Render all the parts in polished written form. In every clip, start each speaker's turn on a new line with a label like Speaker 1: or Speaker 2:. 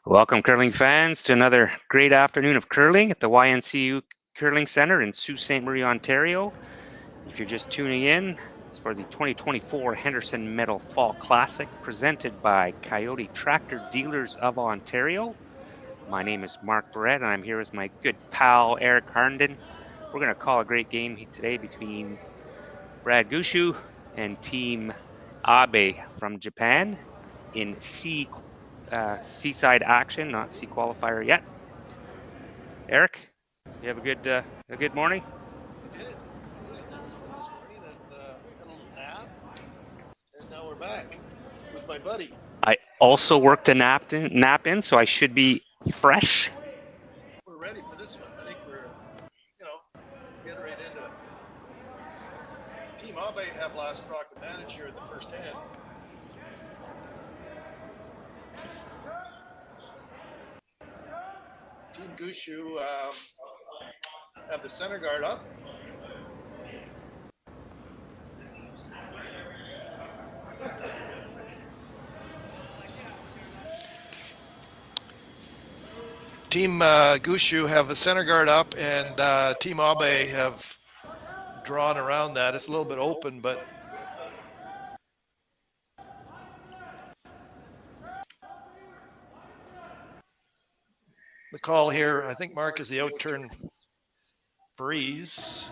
Speaker 1: Welcome, curling fans, to another great afternoon of curling at the YNCU Curling Center in Sault Ste. Marie, Ontario. If you're just tuning in, it's for the 2024 Henderson Medal Fall Classic presented by Coyote Tractor Dealers of Ontario. My name is Marc Barrette, and I'm here with my good pal, Eric Harnden. We're going to call a great game today between Brad Gushue and Team Abe from Japan in seaside action, not sea qualifier yet. Eric, you have a good morning?
Speaker 2: I did. I was with this morning and had a little nap, and now we're back with my buddy.
Speaker 1: I also worked a nap in, so I should be fresh.
Speaker 2: We're ready for this one. I think we're, get right into it. Team Abe have last rock advantage here in the first hand. Team Gushue have the center guard up. Team Gushue have the center guard up, and Team Abe have drawn around that. It's a little bit open, but the call here, I think Marc is the out-turn breeze.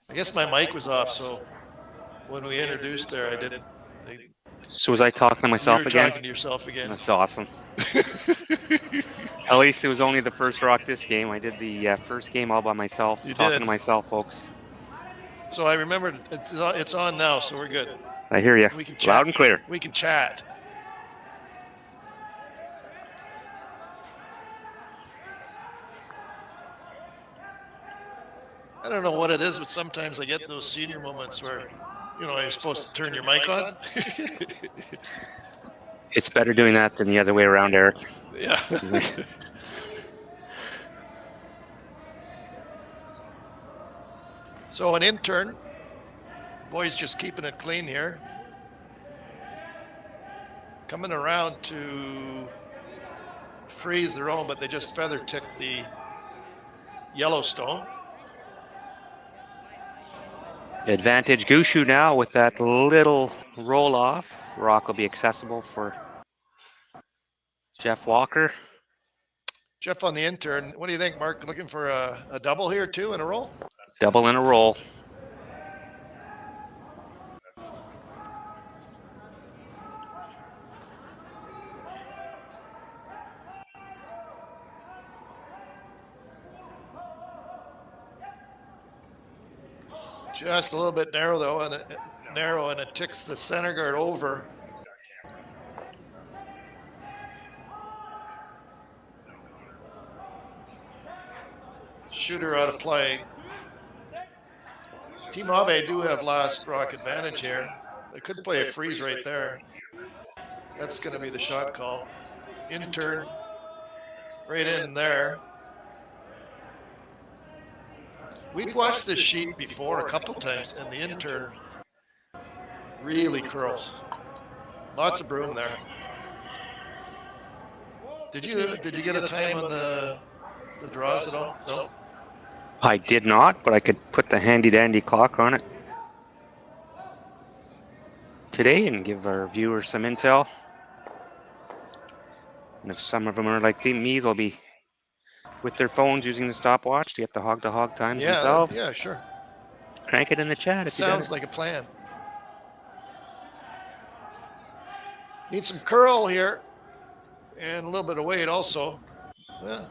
Speaker 2: I guess my mic was off, so when we introduced there, I didn't.
Speaker 1: So was I talking to myself again?
Speaker 2: You're talking to yourself again.
Speaker 1: That's awesome. At least it was only the first rock this game. I did the first game all by myself, talking to myself, folks.
Speaker 2: So I remembered it's on now, so we're good.
Speaker 1: I hear you.
Speaker 2: We can chat.
Speaker 1: Loud and clear.
Speaker 2: We can chat. I don't know what it is, but sometimes I get those senior moments where, you're supposed to turn your mic on.
Speaker 1: It's better doing that than the other way around, Eric.
Speaker 2: Yeah. So an intern. Boys just keeping it clean here. Coming around to freeze their own, but they just feather ticked the Yellowstone.
Speaker 1: Advantage Gushue now with that little roll off. Rock will be accessible for Jeff Walker.
Speaker 2: Jeff on the intern. What do you think, Marc? Looking for a double here too in a roll?
Speaker 1: Double in a roll.
Speaker 2: Just a little bit narrow though, and it ticks the center guard over. Shooter out of play. Team Abe do have last rock advantage here. They could play a freeze right there. That's going to be the shot call. Intern right in there. We've watched this sheet before a couple times, and the intern really curls. Lots of broom there. Did you get a time on the draws at all? No.
Speaker 1: I did not, but I could put the handy dandy clock on it today and give our viewers some intel. And if some of them are like me, they'll be with their phones using the stopwatch to get the hog-to-hog times themselves.
Speaker 2: Yeah, sure.
Speaker 1: Crank it in the chat if you
Speaker 2: Sounds like a plan. Need some curl here and a little bit of weight also. Yeah.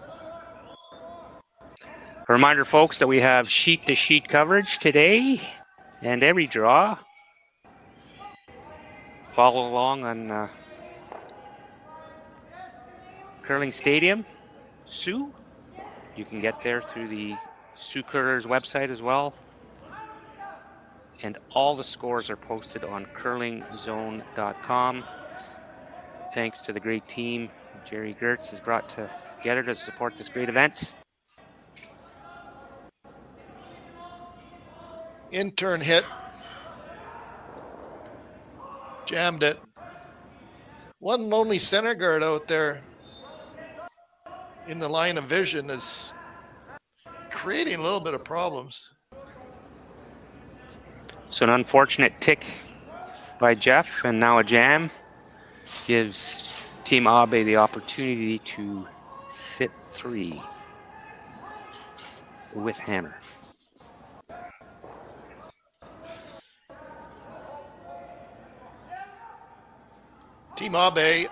Speaker 1: A reminder, folks, that we have sheet-to-sheet coverage today and every draw. Follow along on Curling Stadium, Sault. You can get there through the Sault Curlers website as well. And all the scores are posted on curlingzone.com. Thanks to the great team Jerry Gertz has brought together to support this great event.
Speaker 2: Intern hit. Jammed it. One lonely center guard out there in the line of vision is creating a little bit of problems.
Speaker 1: So an unfortunate tick by Jeff, and now a jam gives Team Abe the opportunity to sit 3 with hammer.
Speaker 2: Team Abe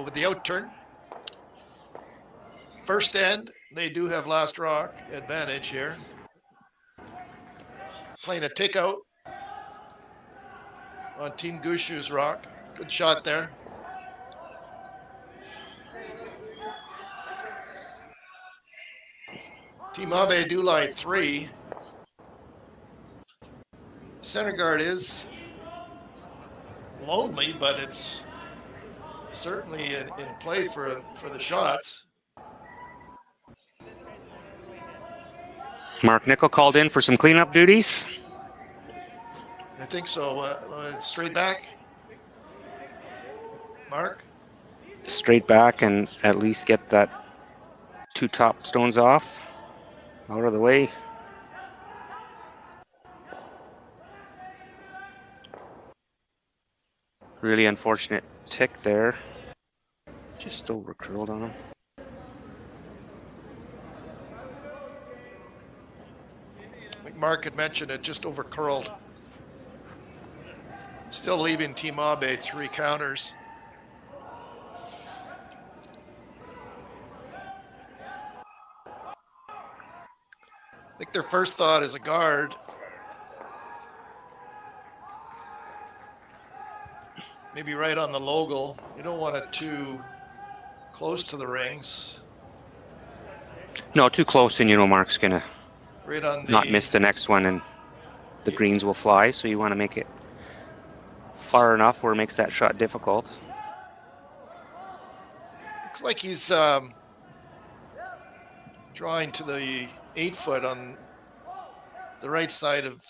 Speaker 2: with the outturn. First end, they do have last rock advantage here. Playing a take out on Team Gushue's rock. Good shot there. Team Abe do lie 3. Center guard is lonely, but it's certainly in play for the shots.
Speaker 1: Mark Nickel called in for some cleanup duties.
Speaker 2: I think so. Straight back. Mark?
Speaker 1: Straight back and at least get that 2 top stones off, out of the way. Really unfortunate tick there. Just over curled on him.
Speaker 2: Like Mark had mentioned, it just over curled. Still leaving Team Abe 3 counters. I think their first thought is a guard. Maybe right on the logo. You don't want it too close to the rings.
Speaker 1: No, too close and Mark's gonna
Speaker 2: Right on
Speaker 1: not miss the next one and the greens will fly, so you want to make it far enough where it makes that shot difficult.
Speaker 2: Looks like he's drawing to the 8-foot on the right side of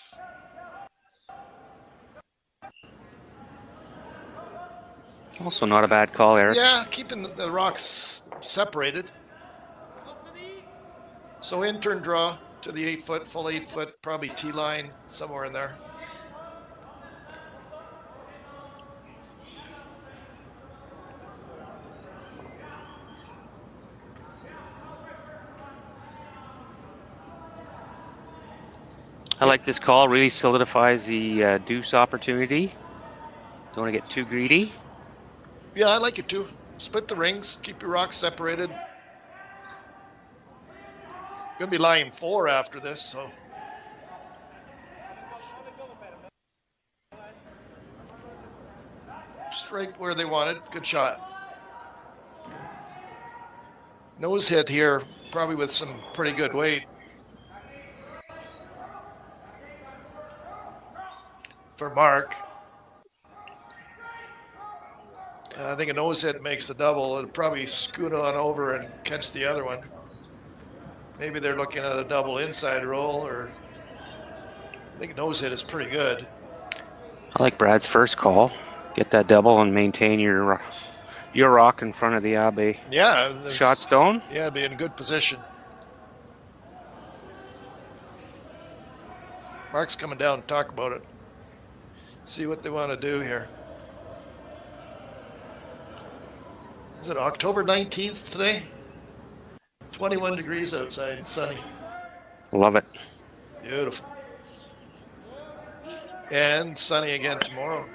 Speaker 1: Also not a bad call, Eric.
Speaker 2: Yeah, keeping the rocks separated. So in turn draw to the 8-foot, full 8-foot, probably T-line somewhere in there.
Speaker 1: I like this call. Really solidifies the deuce opportunity. Don't want to get too greedy.
Speaker 2: Yeah, I like it too. Split the rings, keep your rocks separated. Gonna be lying 4 after this, so. Just right where they wanted. Good shot. Nose hit here, probably with some pretty good weight. For Marc. I think a nose hit makes the double. It'll probably scoot on over and catch the other one. Maybe they're looking at a double inside roll, or I think a nose hit is pretty good.
Speaker 1: I like Brad's first call. Get that double and maintain your rock in front of the Abe.
Speaker 2: Yeah.
Speaker 1: Shot stone.
Speaker 2: Yeah, be in a good position. Marc's coming down to talk about it. See what they want to do here. Is it October 19th today? 21 degrees outside and sunny.
Speaker 1: Love it.
Speaker 2: Beautiful. And sunny again tomorrow.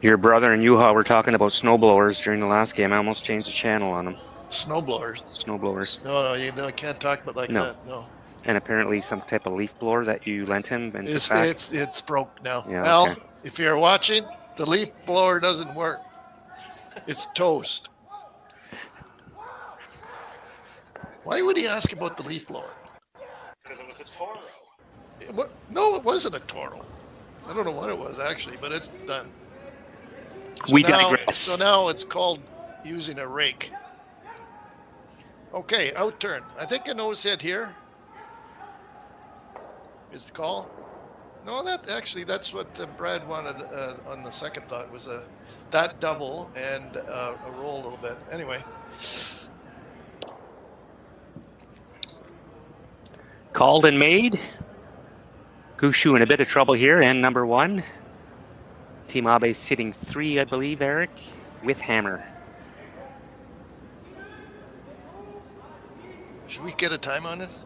Speaker 1: Your brother and Yuha were talking about snowblowers during the last game. I almost changed the channel on them.
Speaker 2: Snowblowers?
Speaker 1: Snowblowers.
Speaker 2: No, you can't talk about like that. No.
Speaker 1: And apparently some type of leaf blower that you lent him. And
Speaker 2: it's broke now.
Speaker 1: Yeah,
Speaker 2: Al,
Speaker 1: okay.
Speaker 2: If you're watching, the leaf blower doesn't work. It's toast. Why would he ask about the leaf blower?
Speaker 1: Because it was a Toro.
Speaker 2: No, it wasn't a Toro. I don't know what it was actually, but it's done. So
Speaker 1: We
Speaker 2: now,
Speaker 1: digress.
Speaker 2: So now it's called using a rake. Okay, out turn. I think a nose hit here is the call. No, that's what Brad wanted on the second thought was a that double and a roll a little bit. Anyway.
Speaker 1: Called and made. Gushue in a bit of trouble here, and number 1. Team Abe sitting 3, I believe, Eric, with hammer.
Speaker 2: Should we get a time on this?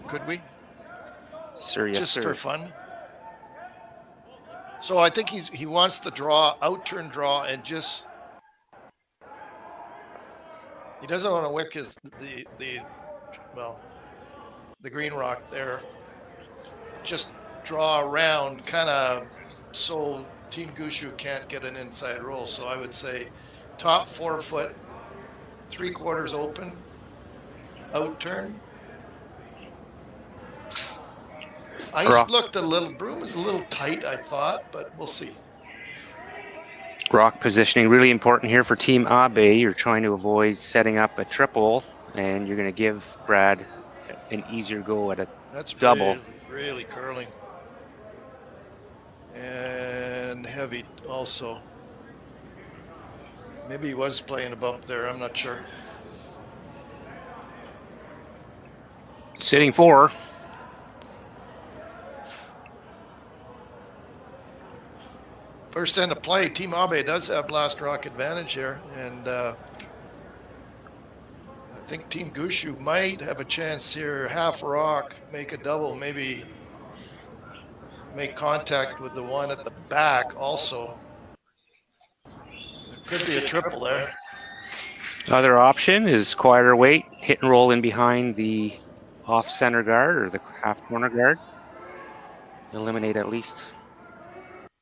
Speaker 2: Could we?
Speaker 1: Sir, yes,
Speaker 2: just
Speaker 1: sir.
Speaker 2: for fun. So I think he wants the draw, out-turn draw, and just he doesn't want to wick the green rock there. Just draw around, kind of, so Team Gushue can't get an inside roll. So I would say top 4 foot, 3/4 open, out-turn. Ice looked a little, broom was a little tight, I thought, but we'll see.
Speaker 1: Rock positioning really important here for Team Abe. You're trying to avoid setting up a triple, and you're going to give Brad an easier go at a double.
Speaker 2: That's really curling. And heavy also. Maybe he was playing a bump there, I'm not sure.
Speaker 1: Sitting 4.
Speaker 2: First end of play, Team Abe does have last rock advantage here, and I think Team Gushue might have a chance here, half rock, make a double, maybe make contact with the one at the back also. There could be a triple there.
Speaker 1: Other option is quieter weight, hit and roll in behind the off-center guard or the half-corner guard. Eliminate at least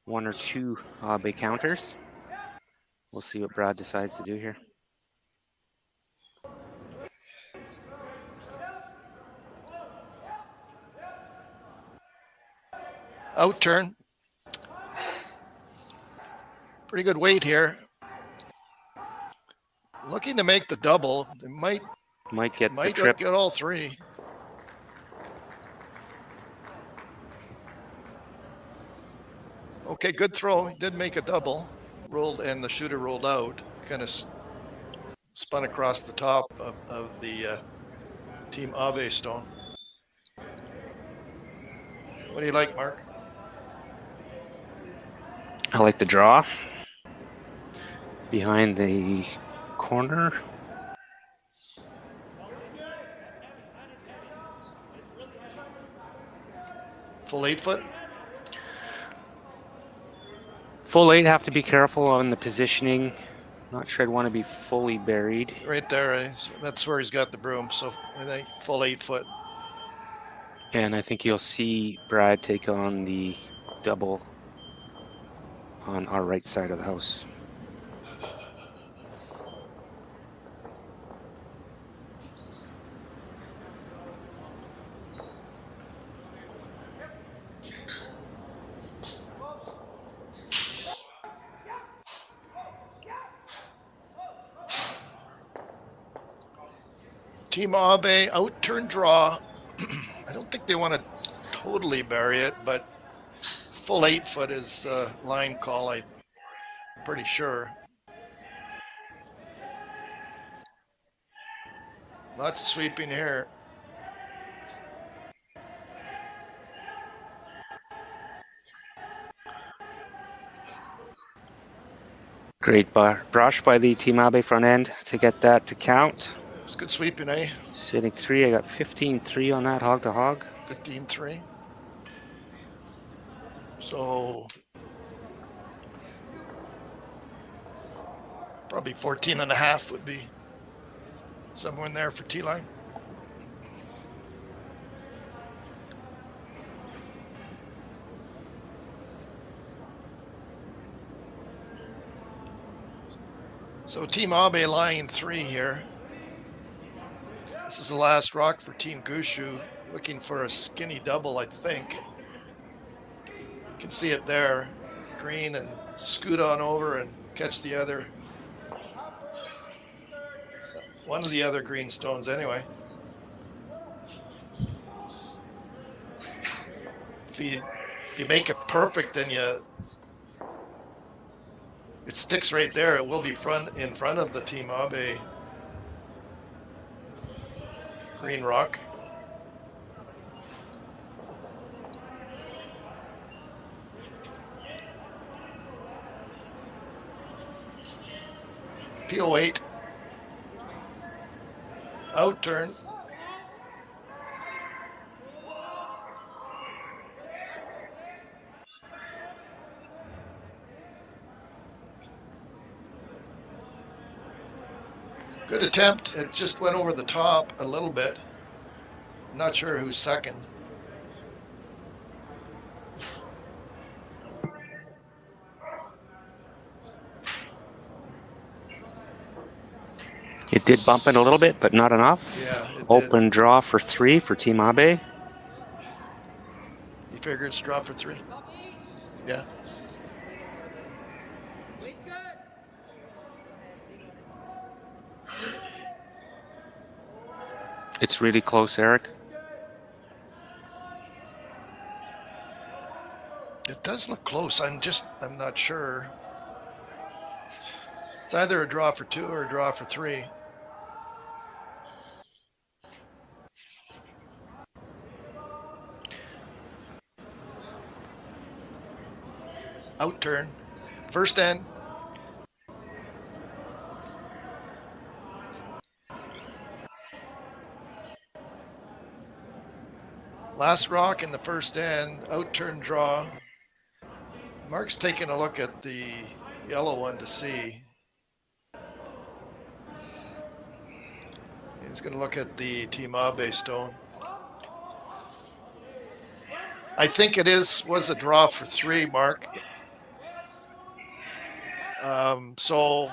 Speaker 1: 1 or 2 Abe counters. We'll see what Brad decides to do here.
Speaker 2: Out turn. Pretty good weight here. Looking to make the double. They might get all 3. Okay, good throw. He did make a double. Rolled, and the shooter rolled out. Kind of spun across the top of the Team Abe stone. What do you like, Marc?
Speaker 1: I like the draw. Behind the corner.
Speaker 2: Full 8 foot?
Speaker 1: Full 8, have to be careful on the positioning. Not sure I'd want to be fully buried.
Speaker 2: Right there, that's where he's got the broom, so I think full 8 foot.
Speaker 1: And I think you'll see Brad take on the double on our right side of the house.
Speaker 2: Team Abe, out-turn draw. I don't think they want to totally bury it, but full 8 foot is the line call, I'm pretty sure. Lots of sweeping here.
Speaker 1: Great brush by the Team Abe front end to get that to count.
Speaker 2: It's good sweeping, eh?
Speaker 1: Sitting 3, I got 15-3 on that hog to hog.
Speaker 2: 15-3. So probably 14.5 would be somewhere in there for T-line. So Team Abe line 3 here. This is the last rock for Team Gushue, looking for a skinny double, I think. You can see it there, green, and scoot on over and catch the other, one of the other green stones anyway. If you make it perfect, then it sticks right there, it will be in front of the Team Abe green rock. PO8. Out turn. Good attempt. It just went over the top a little bit. Not sure who's second.
Speaker 1: It did bump it a little bit, but not enough.
Speaker 2: Yeah, it
Speaker 1: Open
Speaker 2: did.
Speaker 1: draw for 3 for Team Abe.
Speaker 2: You figure it's draw for 3? Yeah.
Speaker 1: It's really close, Eric.
Speaker 2: It does look close. I'm not sure. It's either a draw for 2 or a draw for 3. Out turn. First end. Last rock in the first end. Out turn draw. Marc's taking a look at the yellow one to see. He's going to look at the Team Abe stone. I think it was a draw for 3, Marc. So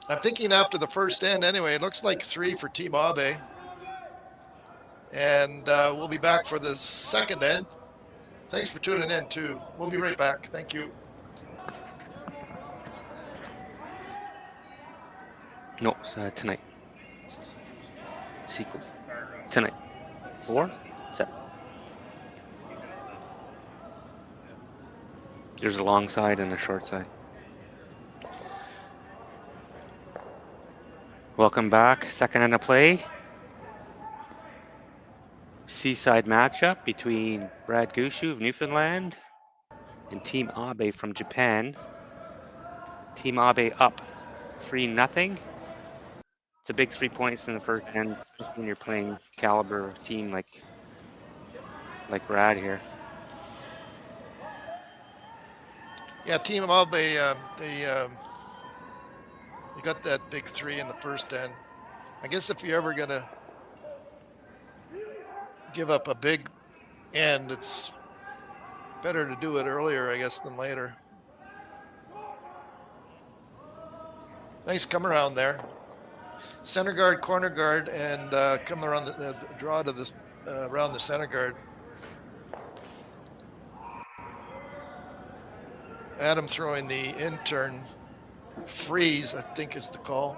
Speaker 2: I'm thinking after the first end anyway, it looks like 3 for Team Abe. And we'll be back for the second end. Thanks for tuning in too. We'll be right back. Thank you.
Speaker 1: No, it's, tonight. Sequel. Tonight. 4, 7. There's a long side and a short side. Welcome back. Second end of play. Seaside matchup between Brad Gushue of Newfoundland and Team Abe from Japan. Team Abe up 3-0. It's a big 3 points in the first end when you're playing caliber team like Brad here.
Speaker 2: Yeah, Team Abe, they got that big 3 in the first end. I guess if you're ever gonna give up a big end, it's better to do it earlier, I guess, than later. Nice come around there. Center guard, corner guard, and come around the draw to the around the center guard. Adam throwing the intern freeze, I think is the call.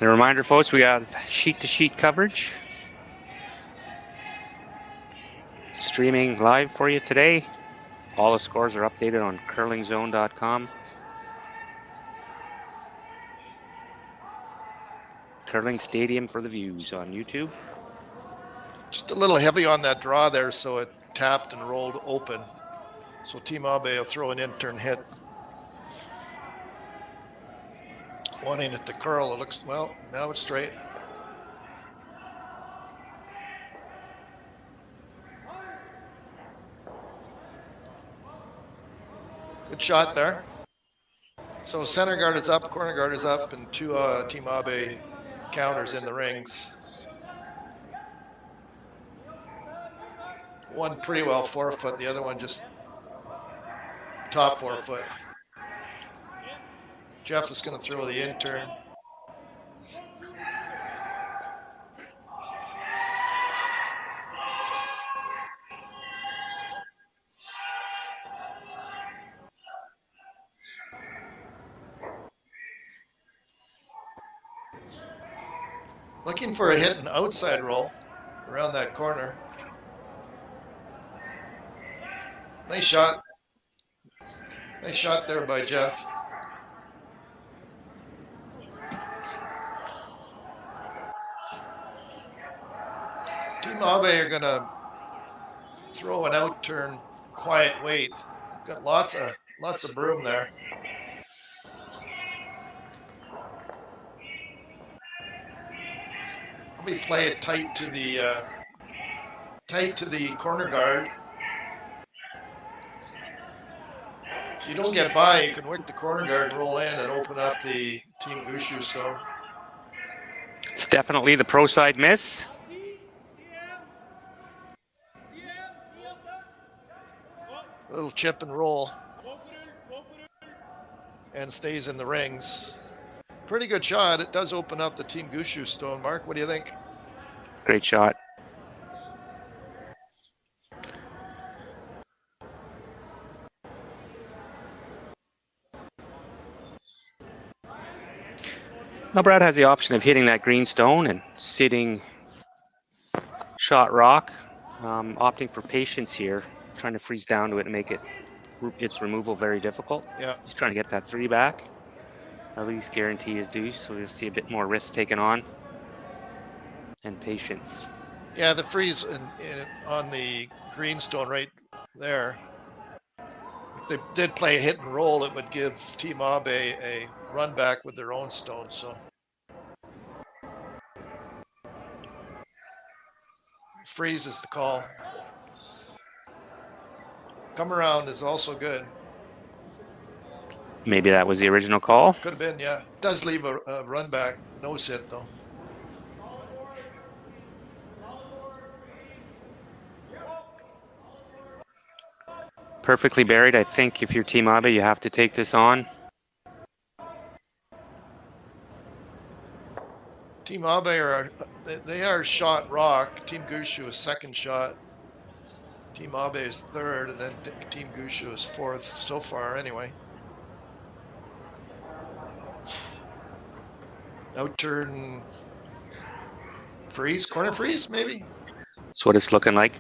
Speaker 1: And a reminder, folks, we have sheet-to-sheet coverage streaming live for you today. All the scores are updated on curlingzone.com. Curling Stadium for the Views on YouTube.
Speaker 2: Just a little heavy on that draw there, so it tapped and rolled open. So Team Abe will throw an intern hit. Wanting it to curl, it looks, well, now it's straight. Good shot there. So center guard is up, corner guard is up, and 2 Team Abe counters in the rings. One pretty well 4-foot, the other one just top 4-foot. Jeff is going to throw the intern. Looking for a hit and outside roll around that corner. Nice shot. Nice shot there by Jeff. Team Abe are going to throw an out turn, quiet weight. Got lots of broom there. Probably play it tight to the corner guard. If you don't get by, you can wick the corner guard and roll in and open up the Team Gushue stone.
Speaker 1: It's definitely the pro side miss.
Speaker 2: A little chip and roll. And stays in the rings. Pretty good shot. It does open up the Team Gushue stone. Mark, what do you think?
Speaker 1: Great shot. Now Brad has the option of hitting that green stone and sitting shot rock, opting for patience here, trying to freeze down to it and make its removal very difficult.
Speaker 2: Yeah.
Speaker 1: He's trying to get that 3 back. At least guarantee his deuce, so you'll see a bit more risk taken on. And patience.
Speaker 2: Yeah, the freeze on the green stone right there. If they did play a hit and roll, it would give Team Abe a run back with their own stone. So freeze is the call. Come around is also good.
Speaker 1: Maybe that was the original call.
Speaker 2: Could have been, yeah. Does leave a run back, nose hit though.
Speaker 1: Perfectly buried. I think if you're Team Abe, you have to take this on.
Speaker 2: Team Abe they are shot rock. Team Gushue is second shot. Team Abe is third, and then Team Gushue is fourth so far anyway. Out turn freeze, corner freeze maybe?
Speaker 1: That's what it's looking like.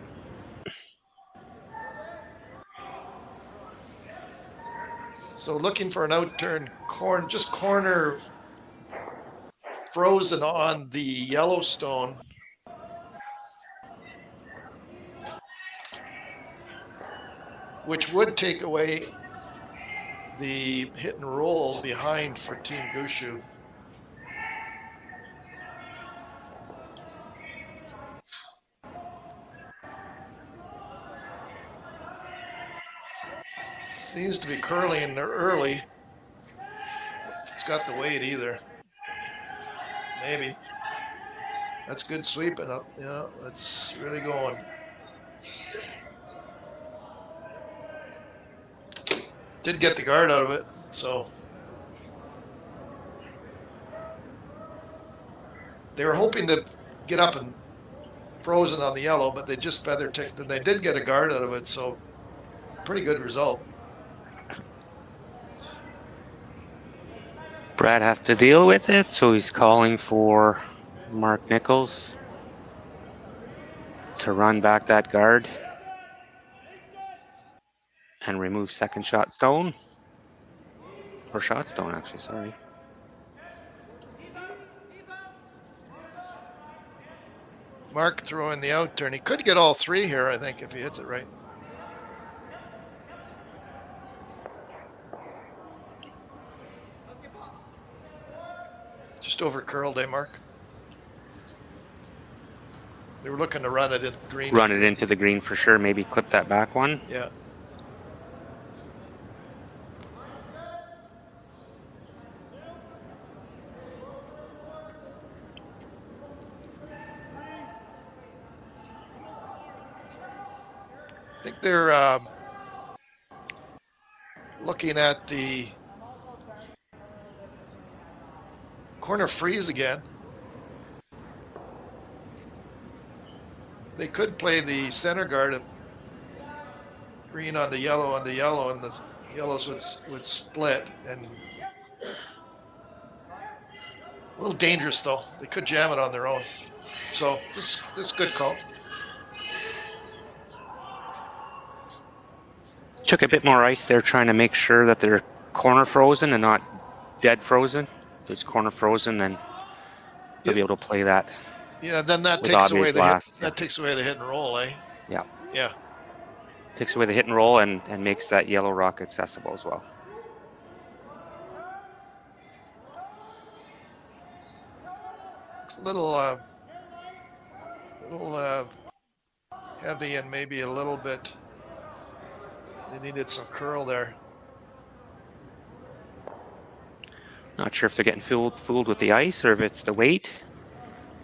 Speaker 2: So looking for an out turn corner frozen on the Yellowstone. Which would take away the hit and roll behind for Team Gushue. Seems to be curling in there early. It's got the weight either. Maybe. That's good sweeping up. Yeah, that's really going. Did get the guard out of it, so. They were hoping to get up and frozen on the yellow, but they just feather ticked, and they did get a guard out of it, so pretty good result.
Speaker 1: Brad has to deal with it, so he's calling for Mark Nichols to run back that guard and remove second shot stone. Or shot stone, actually, sorry.
Speaker 2: Marc throwing the out turn. He could get all 3 here, I think, if he hits it right. Just over curled, Marc? They were looking to run it in green.
Speaker 1: Run it into the green for sure. Maybe clip that back one.
Speaker 2: Yeah. I think they're looking at the corner freeze again. They could play the center guard of green onto yellow, and the yellows would split, and A little dangerous, though. They could jam it on their own. So this is good call.
Speaker 1: Took a bit more ice there, trying to make sure that they're corner frozen and not dead frozen. If it's corner frozen, then they'll be able to play that.
Speaker 2: Yeah, then that takes away the
Speaker 1: blast.
Speaker 2: hit. That takes away the hit and roll, eh?
Speaker 1: Yeah.
Speaker 2: Yeah.
Speaker 1: Takes away the hit and roll and makes that yellow rock accessible as well.
Speaker 2: It's a little heavy and maybe a little bit. They needed some curl there.
Speaker 1: Not sure if they're getting fooled with the ice or if it's the weight.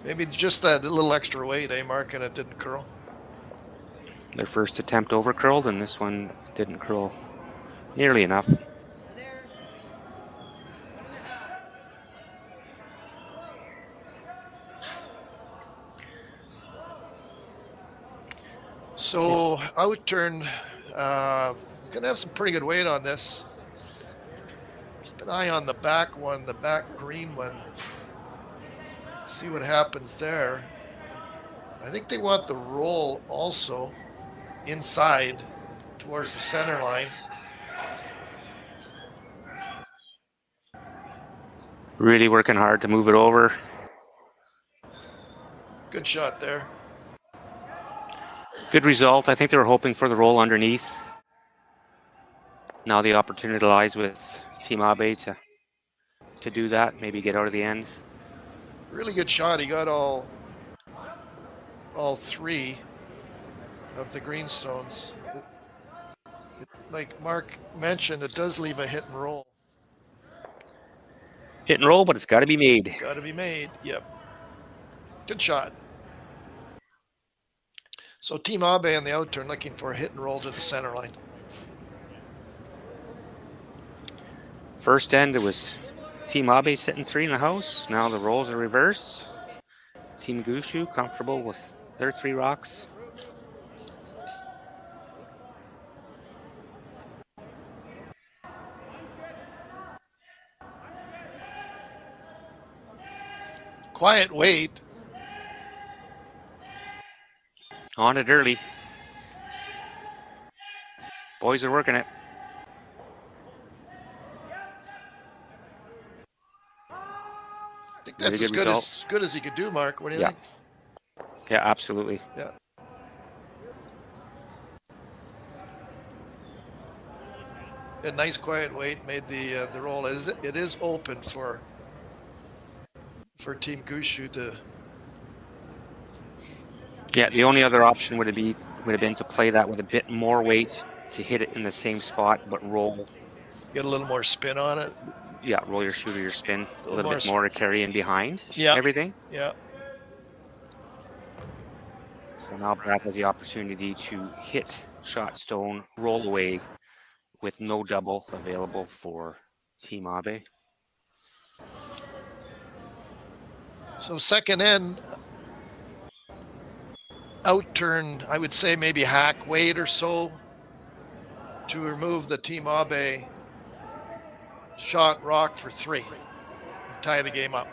Speaker 2: Maybe just that little extra weight, eh, Mark, and it didn't curl.
Speaker 1: Their first attempt over curled, and this one didn't curl nearly enough.
Speaker 2: So outturn, gonna have some pretty good weight on this. Keep an eye on the back one, the back green one. See what happens there. I think they want the roll also inside towards the center line.
Speaker 1: Really working hard to move it over.
Speaker 2: Good shot there.
Speaker 1: Good result. I think they were hoping for the roll underneath. Now the opportunity lies with Team Abe to do that, maybe get out of the end.
Speaker 2: Really good shot. He got all three of the greenstones. Like Mark mentioned, it does leave a hit and roll.
Speaker 1: Hit and roll, but it's got to be made.
Speaker 2: It's got to be made. Yep. Good shot. So Team Abe on the outturn looking for a hit and roll to the center line.
Speaker 1: First end, it was Team Abe sitting 3 in the house. Now the rolls are reversed. Team Gushue comfortable with their 3 rocks.
Speaker 2: Quiet wait.
Speaker 1: On it early. Boys are working it.
Speaker 2: I think that's as good as he could do, Mark. What do you think?
Speaker 1: Yeah, absolutely.
Speaker 2: Yeah. A nice quiet wait made the roll. It is open for Team Gushue to.
Speaker 1: Yeah, the only other option would have been to play that with a bit more weight to hit it in the same spot, but roll.
Speaker 2: Get a little more spin on it.
Speaker 1: Yeah, roll your shoot or your spin a little bit more to carry in behind everything.
Speaker 2: Yeah.
Speaker 1: So now Barrette has the opportunity to hit shot stone, roll away with no double available for Team Abe.
Speaker 2: So second end, outturn, I would say maybe hack weight or so to remove the Team Abe shot rock for 3 and tie the game up.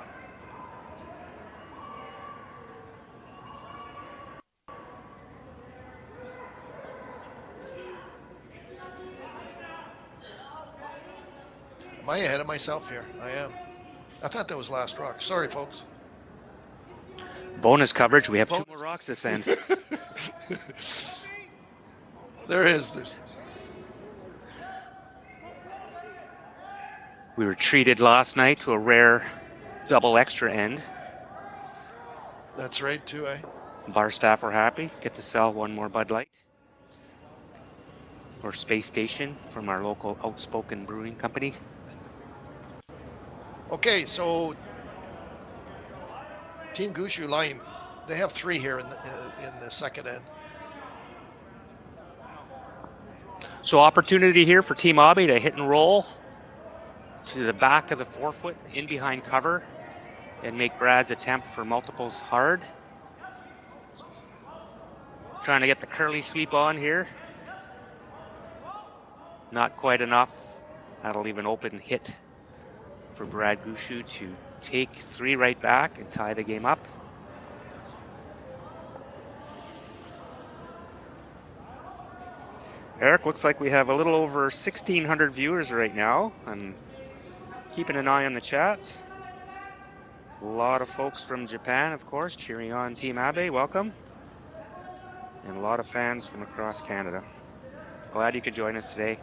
Speaker 2: Am I ahead of myself here? I am. I thought that was last rock. Sorry, folks.
Speaker 1: Bonus coverage. We have 2 more rocks this end.
Speaker 2: There is.
Speaker 1: We were treated last night to a rare double extra end.
Speaker 2: That's right, too, eh?
Speaker 1: Bar staff were happy. Get to sell 1 more Bud Light. Or Space Station from our local Outspoken Brewing Company.
Speaker 2: Okay, so Team Gushue line, they have 3 here in the second end.
Speaker 1: So opportunity here for Team Abe to hit and roll to the back of the 4-foot, in behind cover, and make Brad's attempt for multiples hard. Trying to get the curly sweep on here. Not quite enough. That'll leave an open hit for Brad Gushue to take 3 right back and tie the game up. Eric, looks like we have a little over 1,600 viewers right now. I'm keeping an eye on the chat. A lot of folks from Japan, of course, cheering on Team Abe. Welcome. And a lot of fans from across Canada. Glad you could join us today.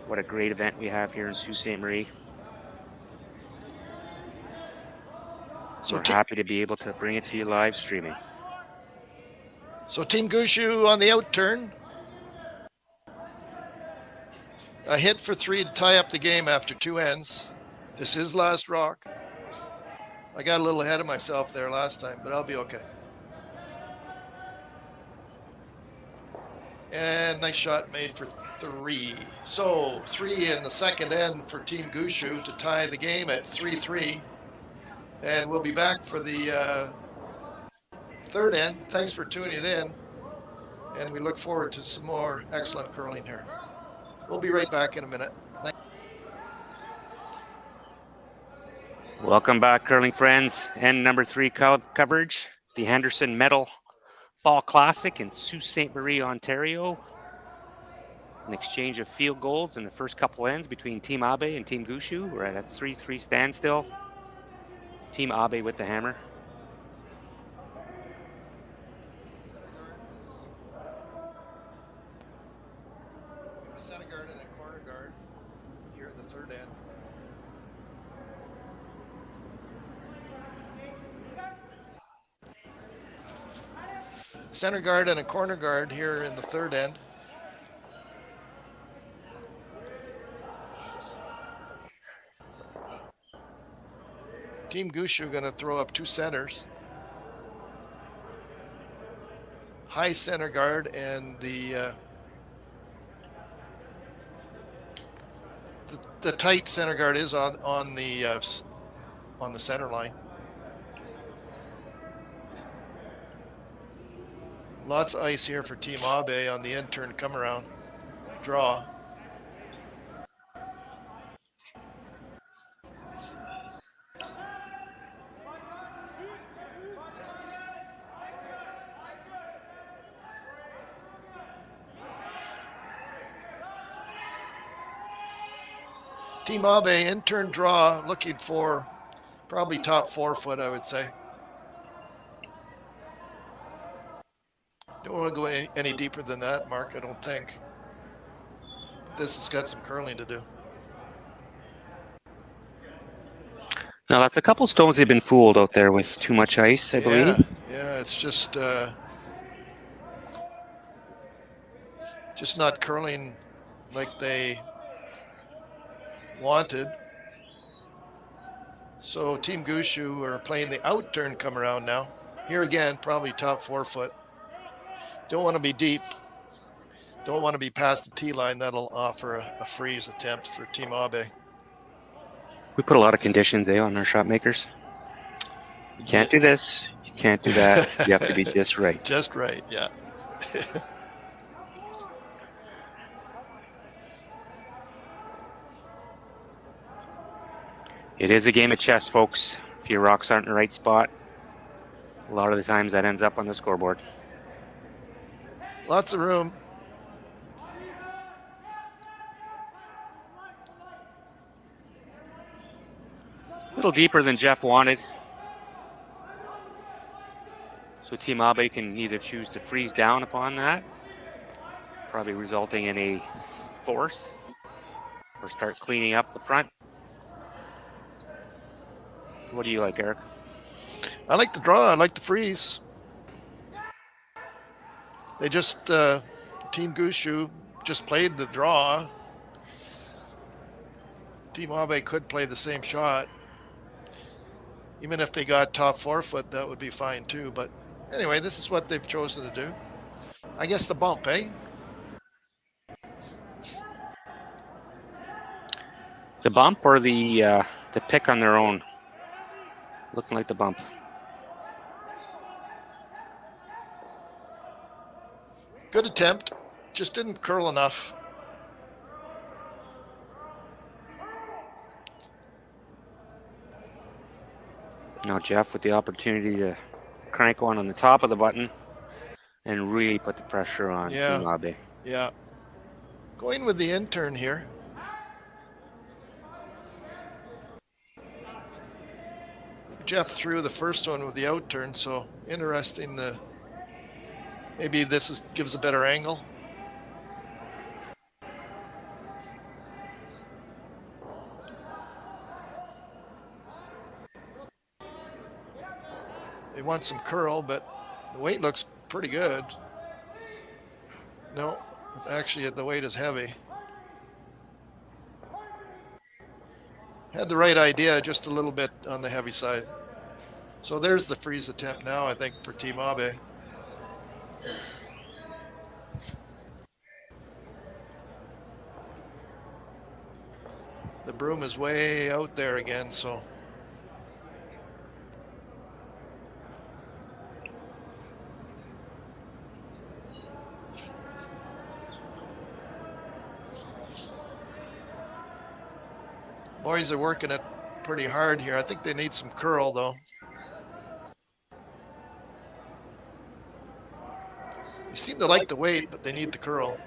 Speaker 1: What a great event we have here in Sault Ste. Marie. So we're happy to be able to bring it to you live streaming.
Speaker 2: So Team Gushue on the outturn. A hit for 3 to tie up the game after 2 ends. This is last rock. I got a little ahead of myself there last time, but I'll be okay. And nice shot made for 3. So 3 in the second end for Team Gushue to tie the game at 3-3. And we'll be back for the third end. Thanks for tuning in. And we look forward to some more excellent curling here. We'll be right back in a minute.
Speaker 1: Welcome back, curling friends. End number 3 coverage. The Henderson Medal Fall Classic in Sault Ste. Marie, Ontario. An exchange of field goals in the first couple ends between Team Abe and Team Gushue. We're at a 3-3 standstill. Team Abe with the hammer.
Speaker 2: We have a center guard and a corner guard here in the third end. Center guard and a corner guard here in the third end. Team Gushue going to throw up 2 centers. High center guard and the tight center guard is on the center line. Lots of ice here for Team Abe on the in-turn come around draw. Team Abe in-turn draw looking for probably top 4 foot, I would say. Don't want to go any deeper than that, Mark, I don't think. This has got some curling to do.
Speaker 1: Now, that's a couple stones they've been fooled out there with too much ice, I believe.
Speaker 2: Yeah, it's just not curling like they wanted. So Team Gushue are playing the out-turn come around now. Here again, probably top 4 foot. Don't want to be deep. Don't want to be past the tee line. That'll offer a freeze attempt for Team Abe.
Speaker 1: We put a lot of conditions on our shot makers. You can't do this. You can't do that. You have to be just right.
Speaker 2: Just right, yeah.
Speaker 1: It is a game of chess, folks. If your rocks aren't in the right spot, a lot of the times that ends up on the scoreboard.
Speaker 2: Lots of room.
Speaker 1: A little deeper than Jeff wanted. So Team Abe can either choose to freeze down upon that, probably resulting in a force, or start cleaning up the front. What do you like, Eric?
Speaker 2: I like the draw. I like the freeze. They just, Team Gushue just played the draw. Team Abe could play the same shot. Even if they got top 4 foot, that would be fine too. But anyway, this is what they've chosen to do. I guess the bump, eh?
Speaker 1: The bump or the pick on their own? Looking like the bump.
Speaker 2: Good attempt. Just didn't curl enough.
Speaker 1: Now Jeff with the opportunity to crank one on the top of the button and really put the pressure on Team Abe.
Speaker 2: Yeah. Going with the intern here. Jeff threw the first one with the out turn, so interesting. Maybe this gives a better angle. They want some curl, but the weight looks pretty good. No, it's actually the weight is heavy. Had the right idea, just a little bit on the heavy side. So there's the freeze attempt now, I think, for Team Abe. The broom is way out there again, so. Boys are working it pretty hard here. I think they need some curl, though. They seem to like the weight, but they need the curl.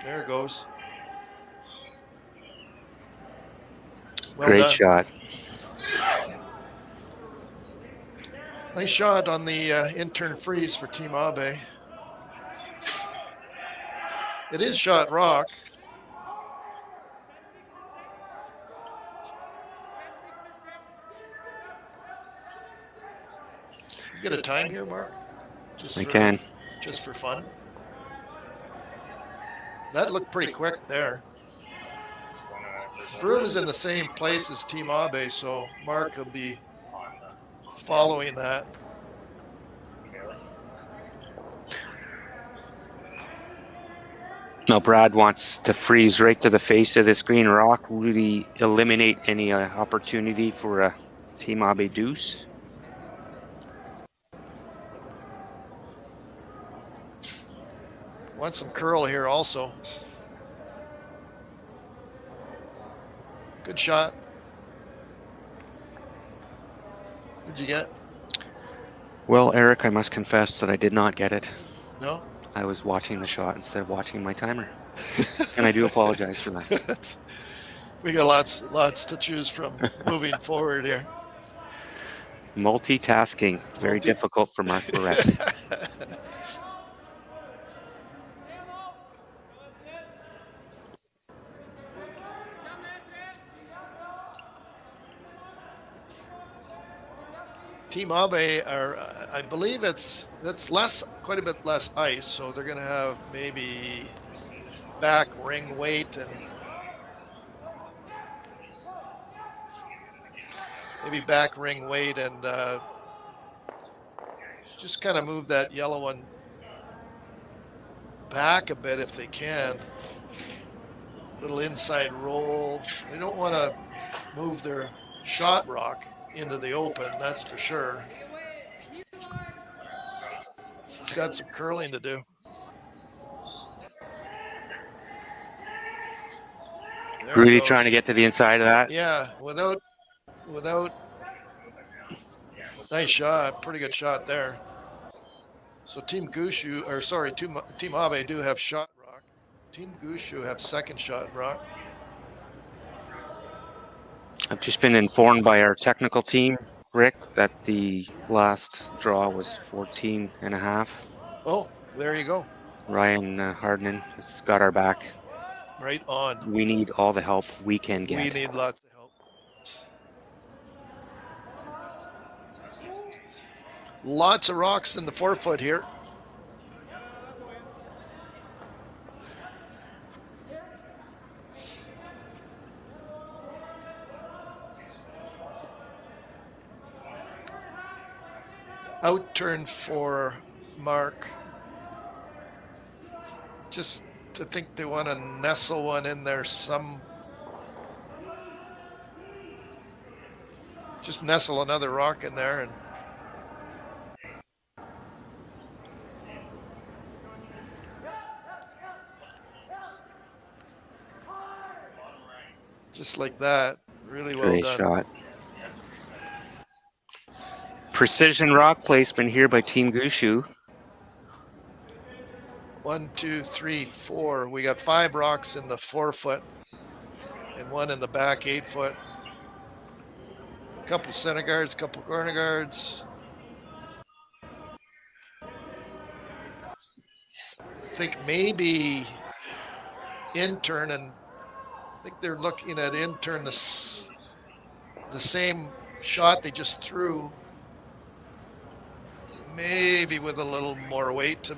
Speaker 2: There it goes. Well
Speaker 1: Great
Speaker 2: done.
Speaker 1: shot.
Speaker 2: Nice shot on the intern freeze for Team Abe. It is shot rock. You get a time here, Marc?
Speaker 1: I can.
Speaker 2: Just for fun. That looked pretty quick there. Broom is in the same place as Team Abe, so Marc will be following that.
Speaker 1: No, Brad wants to freeze right to the face of this green rock, really eliminate any opportunity for a Team Abe deuce.
Speaker 2: Want some curl here also. Good shot. What'd you get?
Speaker 1: Well, Eric, I must confess that I did not get it.
Speaker 2: No?
Speaker 1: I was watching the shot instead of watching my timer. And I do apologize for that.
Speaker 2: We got lots to choose from moving forward here.
Speaker 1: Multitasking, very difficult for Marc Barrette.
Speaker 2: Team Abe are, I believe that's quite a bit less ice, so they're going to have maybe back ring weight and just kind of move that yellow one back a bit if they can. Little inside roll. They don't want to move their shot rock into the open, that's for sure. It's got some curling to do. There
Speaker 1: really trying to get to the inside of that.
Speaker 2: Yeah, without. Nice shot, pretty good shot there. So Team Gushue, or sorry, Team Abe do have shot rock. Team Gushue have second shot rock.
Speaker 1: I've just been informed by our technical team, Rick, that the last draw was 14.5.
Speaker 2: Oh, there you go.
Speaker 1: Ryan Harnden has got our back.
Speaker 2: Right on.
Speaker 1: We need all the help we can get.
Speaker 2: We need lots of help. Lots of rocks in the 4-foot here. Out turn for Marc. Just to think they want to nestle one in there just nestle another rock in there and just like that. Really well
Speaker 1: Great
Speaker 2: done.
Speaker 1: shot. Precision rock placement here by Team Gushue.
Speaker 2: 1, 2, 3, 4. We got 5 rocks in the 4-foot and 1 in the back 8-foot. A couple center guards, a couple corner guards. I think maybe intern, and I think they're looking at intern the same shot they just threw, maybe with a little more weight.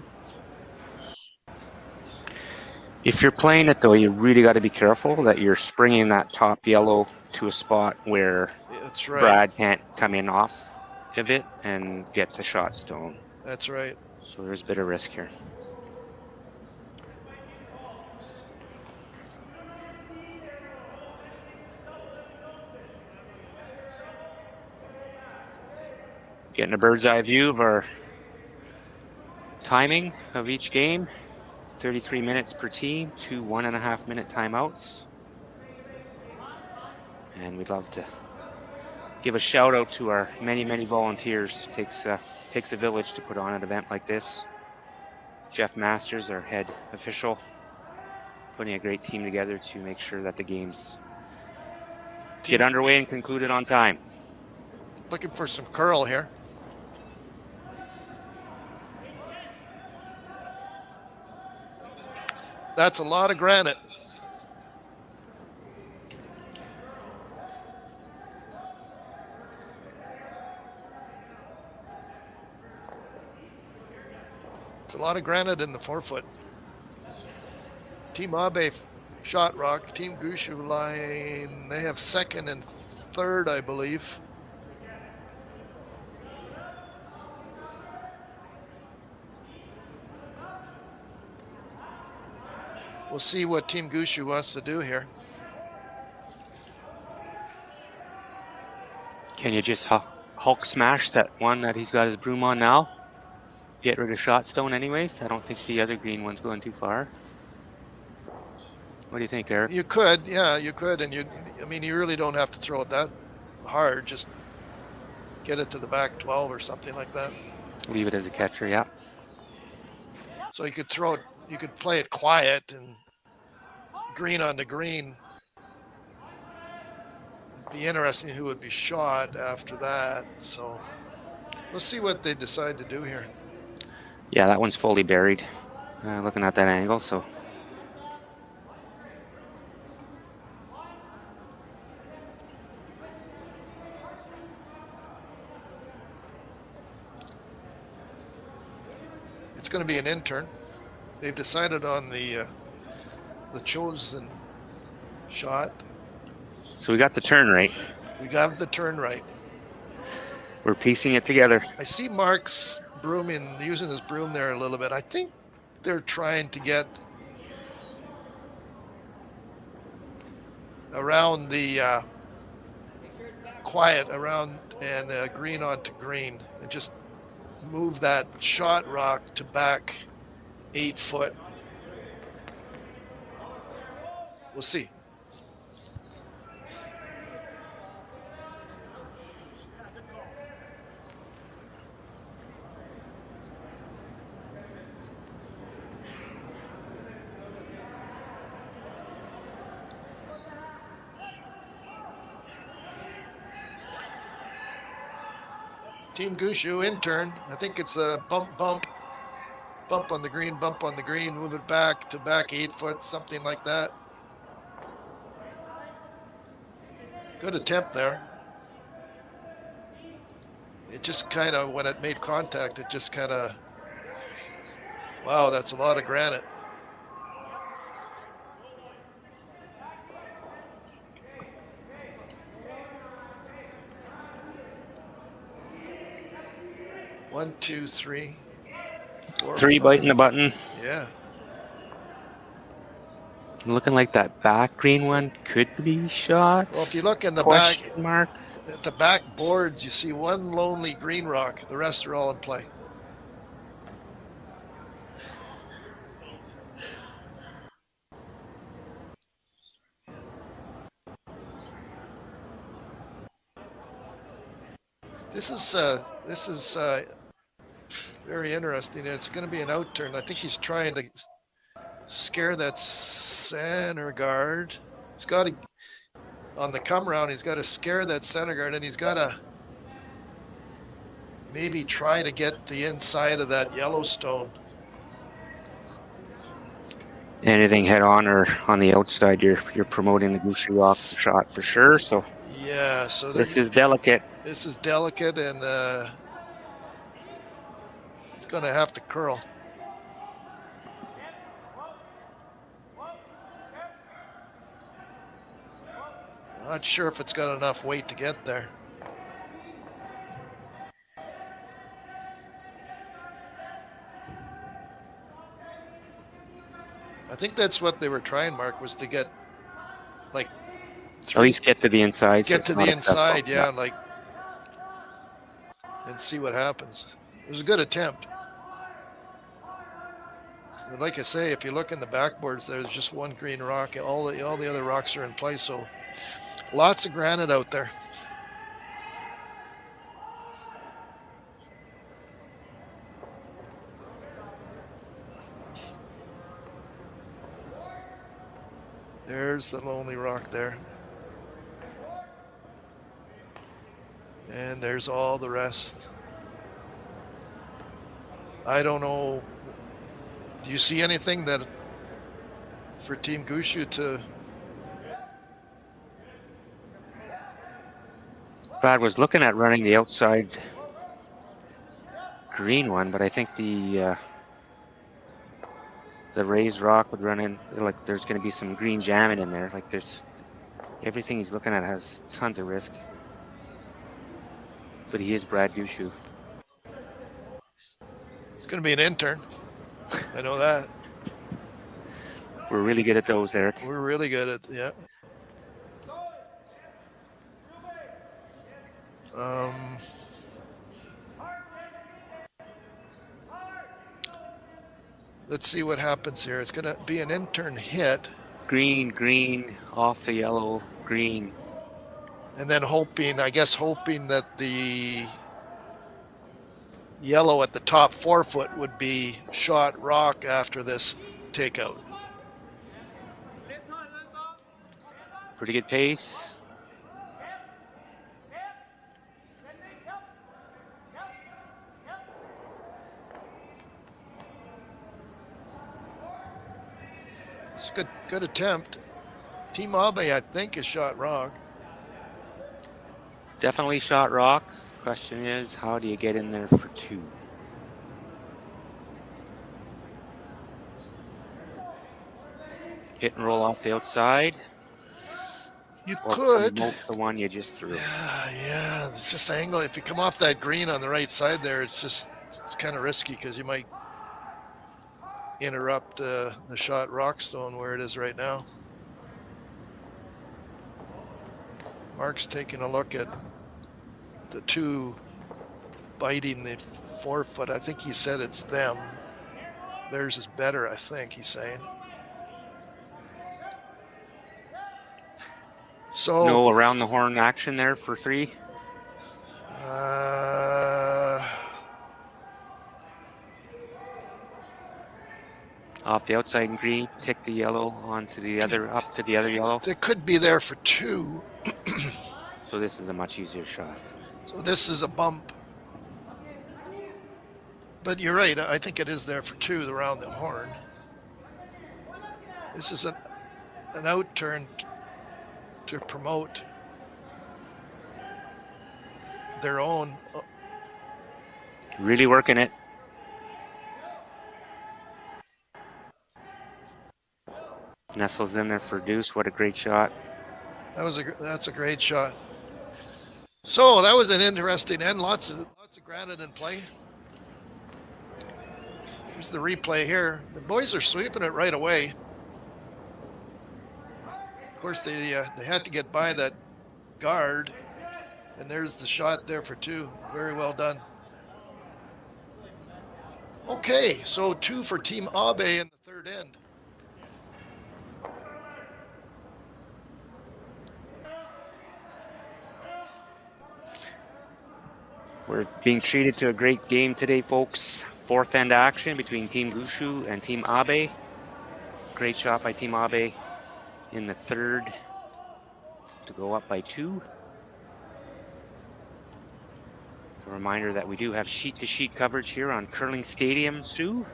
Speaker 1: If you're playing it though, you really got to be careful that you're springing that top yellow to a spot where
Speaker 2: That's right.
Speaker 1: Brad can't come in off of it and get to shot stone.
Speaker 2: That's right.
Speaker 1: So there's a bit of risk here. Getting a bird's eye view of our timing of each game. 33 minutes per team, 2 1.5-minute timeouts. And we'd love to give a shout out to our many volunteers. Takes a village to put on an event like this. Jeff Masters, our head official, putting a great team together to make sure that the games get underway and concluded on time.
Speaker 2: Looking for some curl here. That's a lot of granite. It's a lot of granite in the 4-foot. Team Abe shot rock. Team Gushue line, they have 2nd and 3rd, I believe. We'll see what Team Gushue wants to do here.
Speaker 1: Can you just Hulk smash that one that he's got his broom on now? Get rid of shot stone anyways? I don't think the other green one's going too far. What do you think, Eric?
Speaker 2: You could, yeah, you could. And you really don't have to throw it that hard. Just get it to the back 12 or something like that.
Speaker 1: Leave it as a catcher, yeah.
Speaker 2: So you could throw it, you could play it quiet and green on the green. It'd be interesting who would be shot after that. So let's see what they decide to do here.
Speaker 1: Yeah, that one's fully buried. Looking at that angle, so.
Speaker 2: It's going to be an intern. They've decided on the chosen shot.
Speaker 1: So we got the turn right.
Speaker 2: We got the turn right.
Speaker 1: We're piecing it together.
Speaker 2: I see Marc's using his broom there a little bit. I think they're trying to get around the quiet around and the green onto green and just move that shot rock to back 8-foot. We'll see. Team Gushue intern. I think it's a bump on the green, move it back to back 8-foot, something like that. Good attempt there. It just kind of, when it made contact, it just kind of, wow, that's a lot of granite. One, two, three.
Speaker 1: 3 biting the button.
Speaker 2: Yeah.
Speaker 1: Looking like that back green one could be shot.
Speaker 2: Well, if you look in the
Speaker 1: Question mark.
Speaker 2: at the back boards, you see one lonely green rock. The rest are all in play. This is very interesting. It's going to be an outturn. I think he's trying to scare that center guard. He's got to, on the come around, he's got to scare that center guard, and he's got to maybe try to get the inside of that Yellowstone.
Speaker 1: Anything head on or on the outside, you're promoting the Gushue off the shot for sure. So
Speaker 2: yeah, so
Speaker 1: this is delicate.
Speaker 2: This is delicate, and it's going to have to curl. Not sure if it's got enough weight to get there. I think that's what they were trying, Mark, was to get like
Speaker 1: at least get to the inside.
Speaker 2: Get to the inside, yeah, like, and see what happens. It was a good attempt. But like I say, if you look in the backboards, there's just one green rock. All the other rocks are in place, so lots of granite out there. There's the lonely rock there. And there's all the rest. I don't know. Do you see anything that for Team Gushue to?
Speaker 1: Brad was looking at running the outside green one, but I think the raised rock would run in, like there's going to be some green jamming in there. Like there's everything he's looking at has tons of risk. But he is Brad Gushue.
Speaker 2: It's going to be an intern. I know that.
Speaker 1: We're really good at those, Eric.
Speaker 2: We're really good at, yeah. Let's see what happens here. It's going to be an intern hit.
Speaker 1: Green, green, off the yellow, green.
Speaker 2: And then hoping that the yellow at the top 4 foot would be shot rock after this takeout.
Speaker 1: Pretty good pace.
Speaker 2: It's a good attempt. Team Abe, I think, is shot rock.
Speaker 1: Definitely shot rock. Question is, how do you get in there for 2? Hit and roll off the outside.
Speaker 2: You
Speaker 1: or
Speaker 2: could.
Speaker 1: Promote the one you just threw.
Speaker 2: Yeah. It's just angle. If you come off that green on the right side there, it's kind of risky because you might interrupt the shot rock stone where it is right now. Marc's taking a look at the 2 biting the 4 foot. I think he said it's them. Theirs is better, I think he's saying. So
Speaker 1: no around the horn action there for 3. Off the outside and green, tick the yellow onto the other, up to the other yellow.
Speaker 2: It could be there for 2.
Speaker 1: So this is a much easier shot.
Speaker 2: So this is a bump. But you're right. I think it is there for 2 around the horn. This is an outturn to promote their own.
Speaker 1: Really working it. Nestles in there for deuce. What a great shot.
Speaker 2: That's a great shot. So that was an interesting end. Lots of granite in play. Here's the replay here. The boys are sweeping it right away. Of course, they had to get by that guard, and there's the shot there for 2. Very well done. Okay, so 2 for Team Abe in the third end.
Speaker 1: We're being treated to a great game today, folks. Fourth end action between Team Gushue and Team Abe. Great shot by Team Abe in the third to go up by 2. A reminder that we do have sheet-to-sheet coverage here on Curling Stadium, Sue.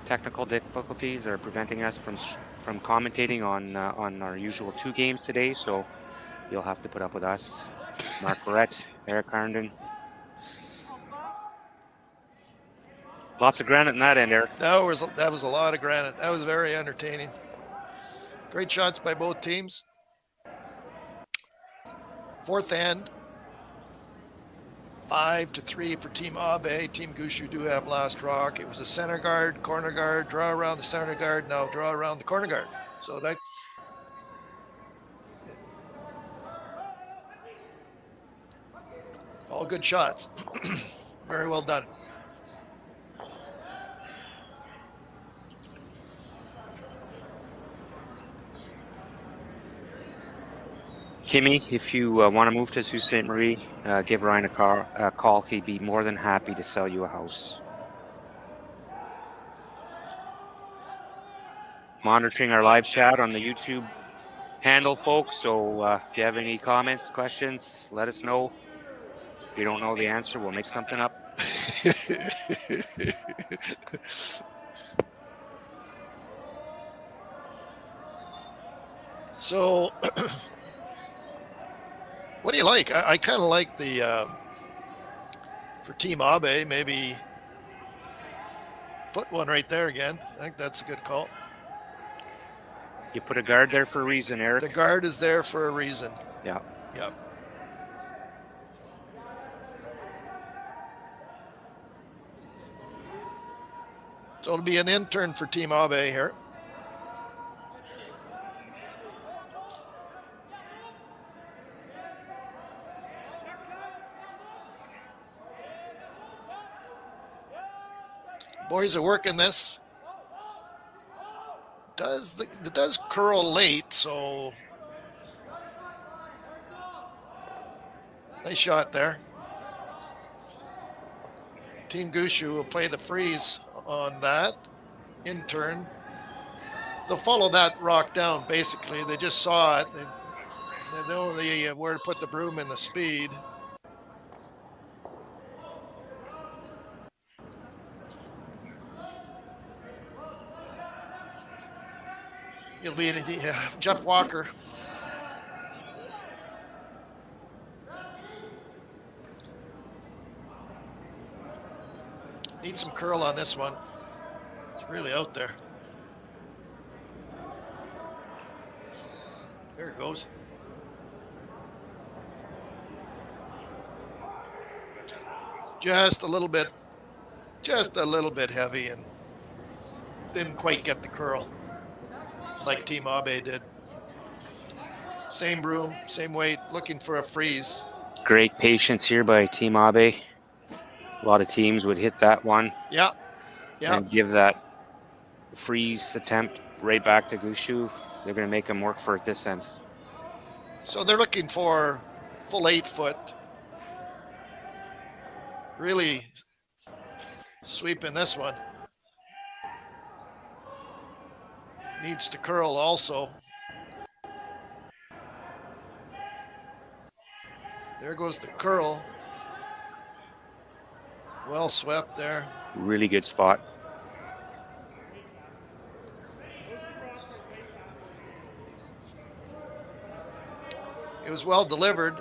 Speaker 1: Technical difficulties are preventing us from commentating on our usual 2 games today, so you'll have to put up with us. Marc, Barrette, Eric Harnden. Lots of granite in that end, Eric.
Speaker 2: That was a lot of granite. That was very entertaining. Great shots by both teams. Fourth end, 5-3 for Team Abe. Team Gushue do have last rock. It was a center guard, corner guard, draw around the center guard, now draw around the corner guard. So that all good shots. Very well done.
Speaker 1: Kimmy, if you want to move to Sault Ste. Marie, give Ryan a call. He'd be more than happy to sell you a house. Monitoring our live chat on the YouTube handle, folks. So if you have any comments, questions, let us know. If you don't know the answer, we'll make something up.
Speaker 2: So, what do you like? I kind of like the, for Team Abe, maybe put one right there again. I think that's a good call.
Speaker 1: You put a guard there for a reason, Eric.
Speaker 2: The guard is there for a reason.
Speaker 1: Yeah.
Speaker 2: Yeah. So it'll be an intern for Team Abe here. Boys are working this. It does curl late, so nice shot there. Team Gushue will play the freeze on that. In turn, they'll follow that rock down, basically. They just saw it. They know where to put the broom and the speed. It'll be Jeff Walker. Need some curl on this one. It's really out there. There it goes. Just a little bit heavy and didn't quite get the curl like Team Abe did. Same broom, same weight, looking for a freeze.
Speaker 1: Great patience here by Team Abe. A lot of teams would hit that one.
Speaker 2: Yeah.
Speaker 1: And give that freeze attempt right back to Gushue. They're going to make him work for it this end.
Speaker 2: So they're looking for full 8 foot. Really sweeping this one. Needs to curl also. There goes the curl. Well swept there.
Speaker 1: Really good spot.
Speaker 2: It was well delivered.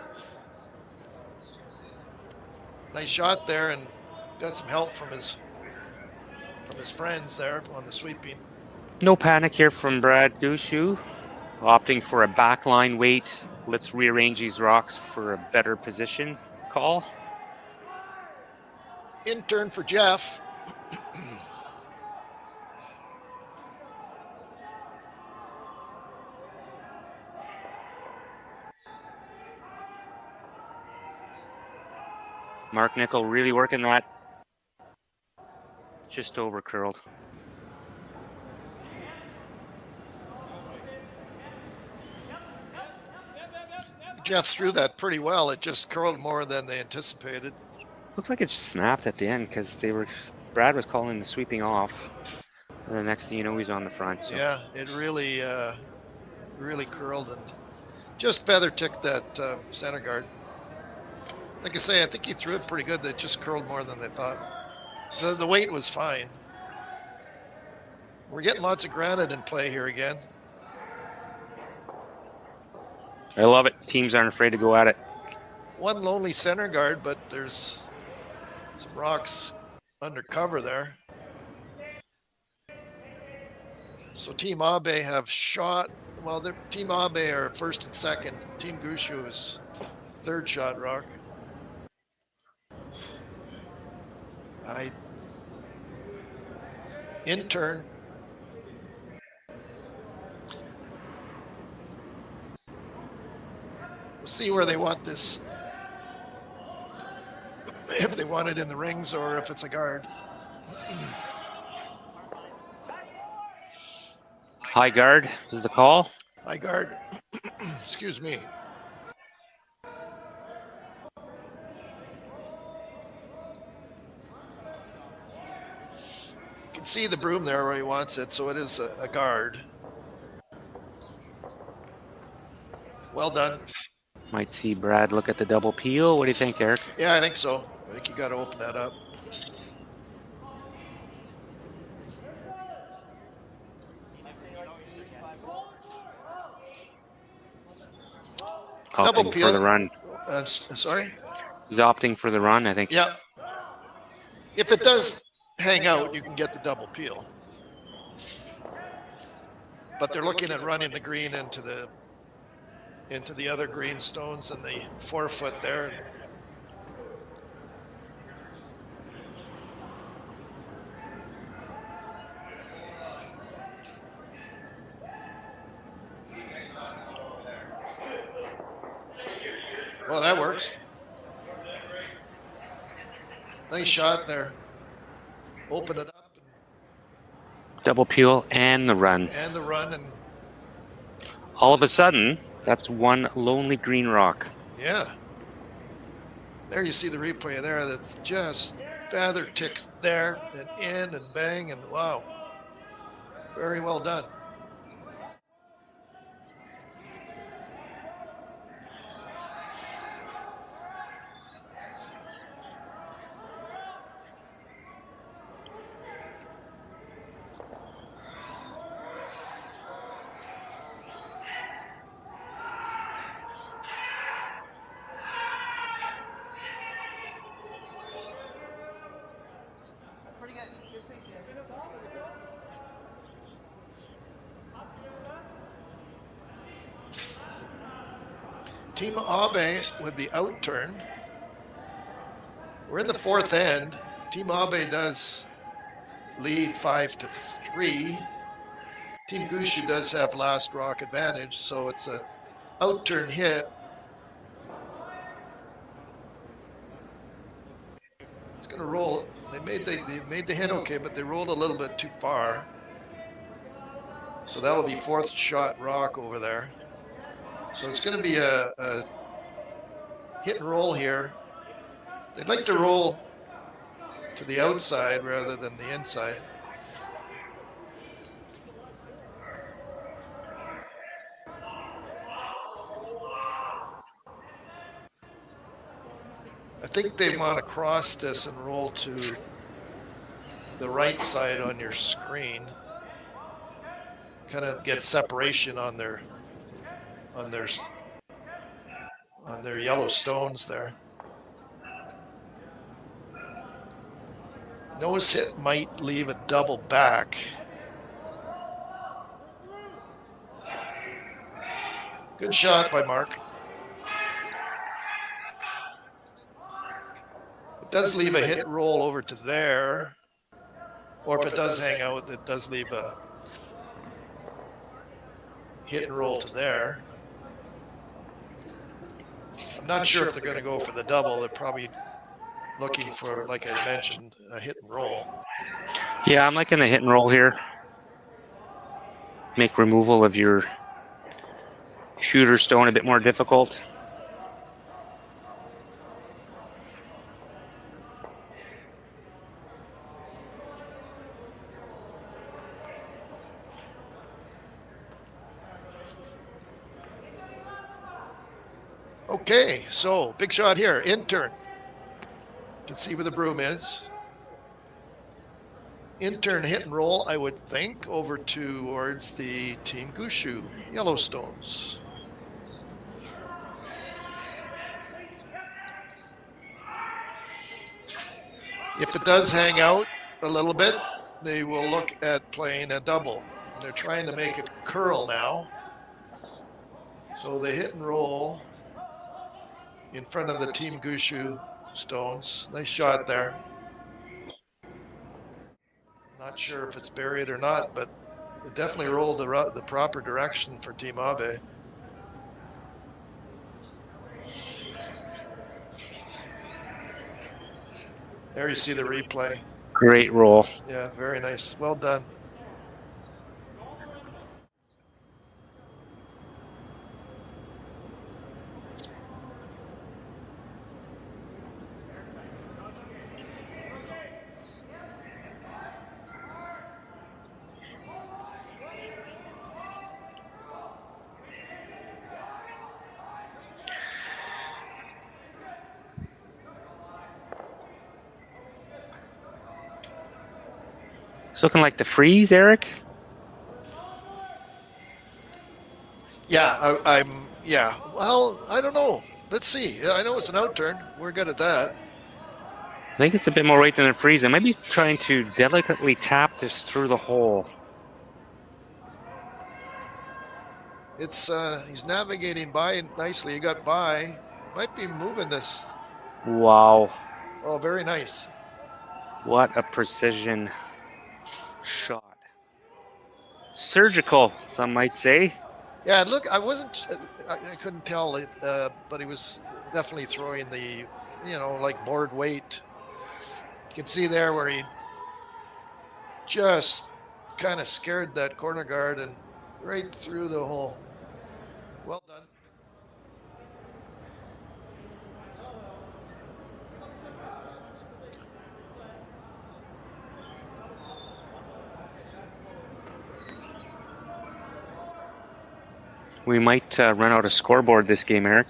Speaker 2: Nice shot there, and got some help from his friends there on the sweeping.
Speaker 1: No panic here from Brad Gushue, opting for a backline wait. Let's rearrange these rocks for a better position call.
Speaker 2: Intern for Jeff.
Speaker 1: Mark Nickel really working that. Just over curled.
Speaker 2: Jeff threw that pretty well. It just curled more than they anticipated.
Speaker 1: Looks like it snapped at the end because Brad was calling the sweeping off. And the next thing you know, he's on the front. So.
Speaker 2: Yeah, it really, really curled and just feather ticked that center guard. Like I say, I think he threw it pretty good. That just curled more than they thought. The weight was fine. We're getting lots of granite in play here again.
Speaker 1: I love it. Teams aren't afraid to go at it.
Speaker 2: One lonely center guard, but there's some rocks under cover there. So Team Abe have shot. Well, Team Abe are first and second. Team Gushue is third shot rock. Intern. We'll see where they want this. If they want it in the rings or if it's a guard.
Speaker 1: High guard is the call.
Speaker 2: High guard. Excuse me. You can see the broom there where he wants it, so it is a guard. Well done.
Speaker 1: Might see Brad look at the double peel. What do you think, Eric?
Speaker 2: Yeah, I think so. I think you got to open that up. Double
Speaker 1: Opting
Speaker 2: peel.
Speaker 1: for the run.
Speaker 2: Sorry?
Speaker 1: He's opting for the run, I think.
Speaker 2: Yeah. If it does hang out, you can get the double peel. But they're looking at running the green into the other green stones and the 4 foot there. Well, that works. Nice shot there. Open it up.
Speaker 1: Double peel and the run.
Speaker 2: And the run. And
Speaker 1: all of a sudden, that's one lonely green rock.
Speaker 2: Yeah. There you see the replay there. That's just feather ticks there and in and bang and wow. Very well done. Team Abe with the out turn. We're in the fourth end. Team Abe does lead 5-3. Team Gushue does have last rock advantage, so it's a out turn hit. It's going to roll. They made the hit okay, but they rolled a little bit too far. So that will be fourth shot rock over there. So it's going to be a hit and roll here. They'd like to roll to the outside rather than the inside. I think they want to cross this and roll to the right side on your screen. Kind of get separation on their yellow stones there. Nose hit might leave a double back. Good shot by Marc. It does leave a hit roll over to there. Or if it does hang out, it does leave a hit and roll to there. I'm not sure if they're going to go for the double. They're probably looking for, like I mentioned, a hit and roll.
Speaker 1: Yeah, I'm liking the hit and roll here. Make removal of your shooter stone a bit more difficult.
Speaker 2: Okay, so big shot here. Intern. You can see where the broom is. Intern hit and roll, I would think, over towards the Team Gushue Yellowstones. If it does hang out a little bit, they will look at playing a double. They're trying to make it curl now. So they hit and roll in front of the Team Gushue stones. Nice shot there. Not sure if it's buried or not, but it definitely rolled the proper direction for Team Abe. There you see the replay.
Speaker 1: Great roll.
Speaker 2: Yeah, very nice. Well done.
Speaker 1: It's looking like the freeze, Eric.
Speaker 2: Yeah, yeah. Well, I don't know. Let's see. I know it's an outturn. We're good at that.
Speaker 1: I think it's a bit more right than a freeze. I might be trying to delicately tap this through the hole.
Speaker 2: It's he's navigating by nicely. He got by. Might be moving this.
Speaker 1: Wow.
Speaker 2: Oh, very nice.
Speaker 1: What a precision shot. Surgical, some might say.
Speaker 2: Yeah, look, I couldn't tell it, but he was definitely throwing the, like board weight. You can see there where he just kind of scared that corner guard and right through the hole. Well done.
Speaker 1: We might run out of scoreboard this game, Eric.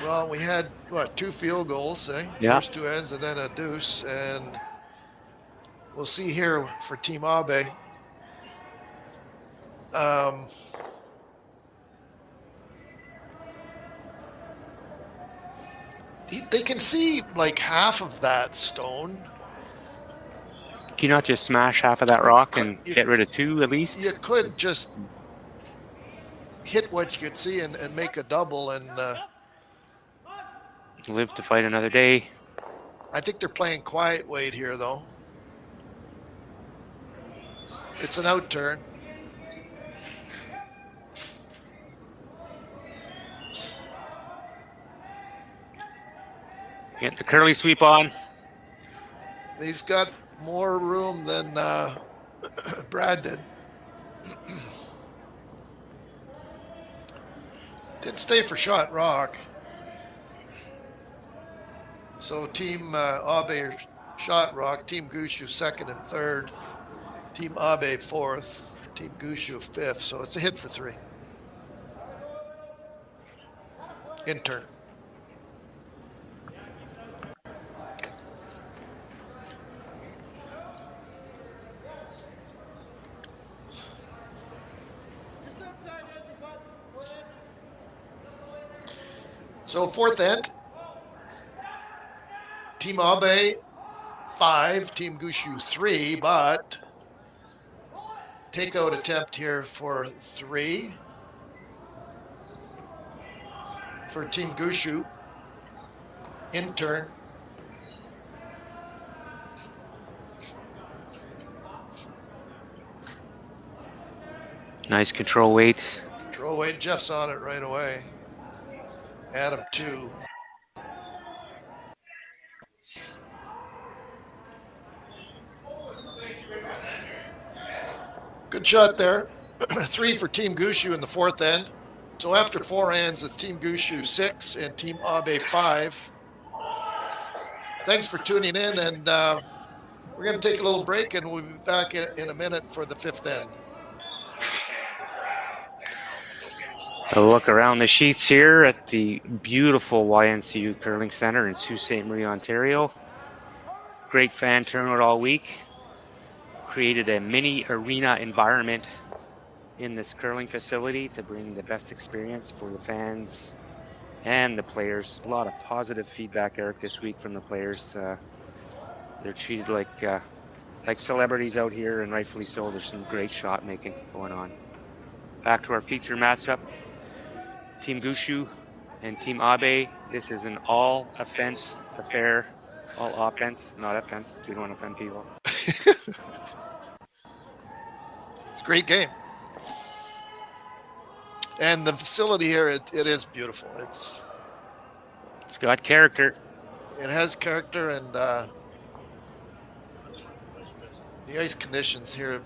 Speaker 2: Well, we had, 2 field goals,
Speaker 1: Yeah.
Speaker 2: First 2 ends and then a deuce. And we'll see here for Team Abe. They can see like half of that stone.
Speaker 1: Can you not just smash half of that rock and get rid of 2 at least?
Speaker 2: You could just hit what you could see and make a double. And
Speaker 1: Live to fight another day.
Speaker 2: I think they're playing quiet weight here, though. It's an outturn.
Speaker 1: Get the curly sweep on.
Speaker 2: He's got more room than Brad did. Did stay for shot rock. So Team Abe shot rock, Team Gushue second and third, Team Abe fourth, Team Gushue fifth. So it's a hit for 3. Intern. So 4th end. Team Abe 5, Team Gushue 3, but takeout attempt here for 3 for Team Gushue. Intern.
Speaker 1: Nice control weight.
Speaker 2: Control weight. Jeff's on it right away. Adam 2. Good shot there. 3 for Team Gushue in the 4th end. So after 4 ends, it's Team Gushue 6 and Team Abe 5. Thanks for tuning in, and we're going to take a little break, and we'll be back in a minute for the 5th end.
Speaker 1: A look around the sheets here at the beautiful YNCU Curling Center in Sault Ste. Marie, Ontario. Great fan turnout all week. Created a mini arena environment in this curling facility to bring the best experience for the fans and the players. A lot of positive feedback, Eric, this week from the players. They're treated like celebrities out here, and rightfully so. There's some great shot making going on. Back to our feature matchup. Team Gushue and Team Abe. This is an all offense affair. All offense, not offense. We don't want to offend people.
Speaker 2: It's a great game. And the facility here, it is beautiful. It's
Speaker 1: got character.
Speaker 2: It has character, and the ice conditions here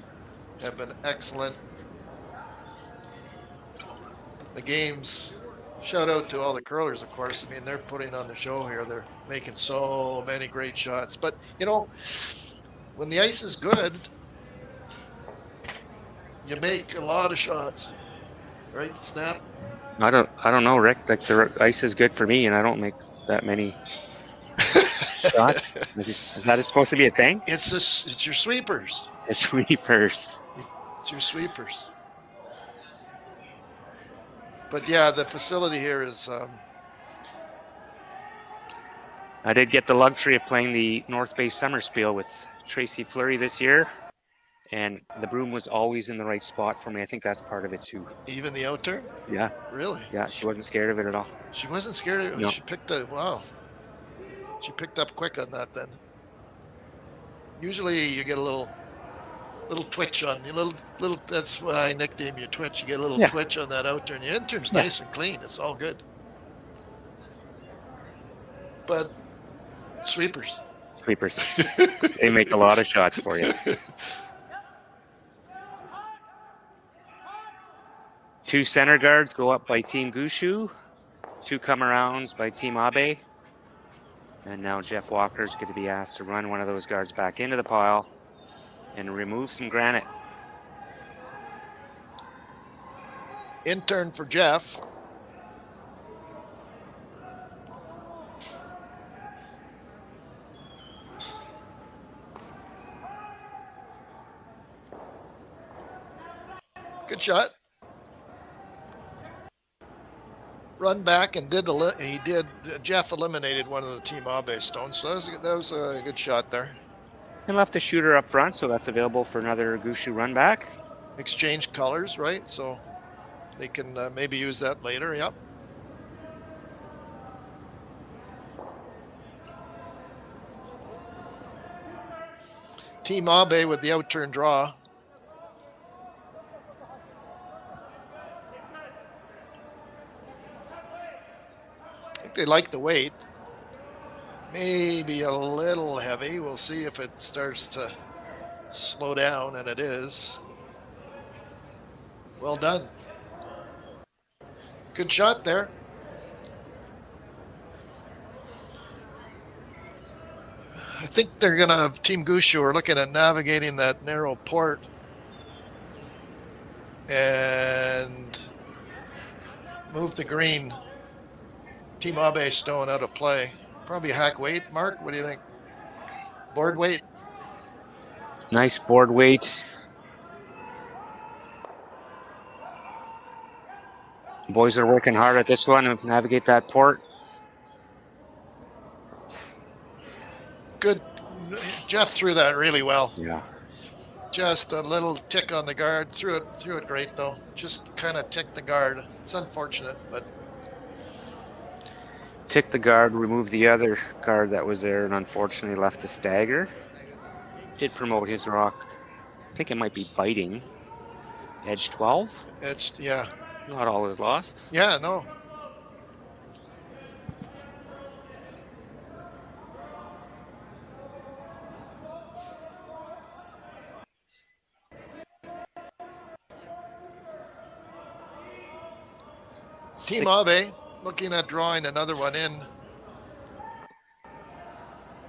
Speaker 2: have been excellent. The games, shout out to all the curlers, of course. I mean, they're putting on the show here. They're making so many great shots. But, you know, when the ice is good, you make a lot of shots. Right, Snap?
Speaker 1: I don't know, Rick. Like, the ice is good for me, and I don't make that many shots. Is that supposed to be a thing?
Speaker 2: It's your sweepers.
Speaker 1: The sweepers.
Speaker 2: It's your sweepers. But yeah, the facility here is.
Speaker 1: I did get the luxury of playing the North Bay Summer Spiel with Tracy Fleury this year, and the broom was always in the right spot for me. I think that's part of it too.
Speaker 2: Even the out turn?
Speaker 1: Yeah.
Speaker 2: Really?
Speaker 1: Yeah, she wasn't scared of it at all.
Speaker 2: She wasn't scared of it?
Speaker 1: No.
Speaker 2: She picked She picked up quick on that then. Usually you get a little twitch on you, little. That's why I nickname you Twitch. You get a little twitch on that out turn. Your in turn's nice and clean. It's all good. But sweepers. They make a lot of shots for you. Two center guards go up by Team Gushue. Two come-arounds by Team Abe. And now Jeff Walker's going to be asked to run one of those guards back into the pile and remove some granite. Intern for Jeff. Good shot. Run back and Jeff eliminated one of the Team Abe stones, so that was a good shot there.
Speaker 1: And left a shooter up front, so that's available for another Gushue run back.
Speaker 2: Exchange colors, right? So they can maybe use that later, yep. Team Abe with the out-turn draw. I think they like the weight. Maybe a little heavy. We'll see if it starts to slow down, and it is. Well done. Good shot there. I think they're going to, Team Gushue are looking at navigating that narrow port and move the green Team Abe stone out of play. Probably hack weight, Marc. What do you think? Board weight?
Speaker 1: Nice board weight. Boys are working hard at this one to navigate that port.
Speaker 2: Good. Jeff threw that really well.
Speaker 1: Yeah.
Speaker 2: Just a little tick on the guard. Threw it great though. Just kind of ticked the guard. It's unfortunate, but.
Speaker 1: Tick the guard, remove the other guard that was there, and unfortunately left a stagger. Did promote his rock. I think it might be biting. Edge 12.
Speaker 2: Edged, yeah.
Speaker 1: Not all is lost.
Speaker 2: Yeah, no. Team Abe looking at drawing another one in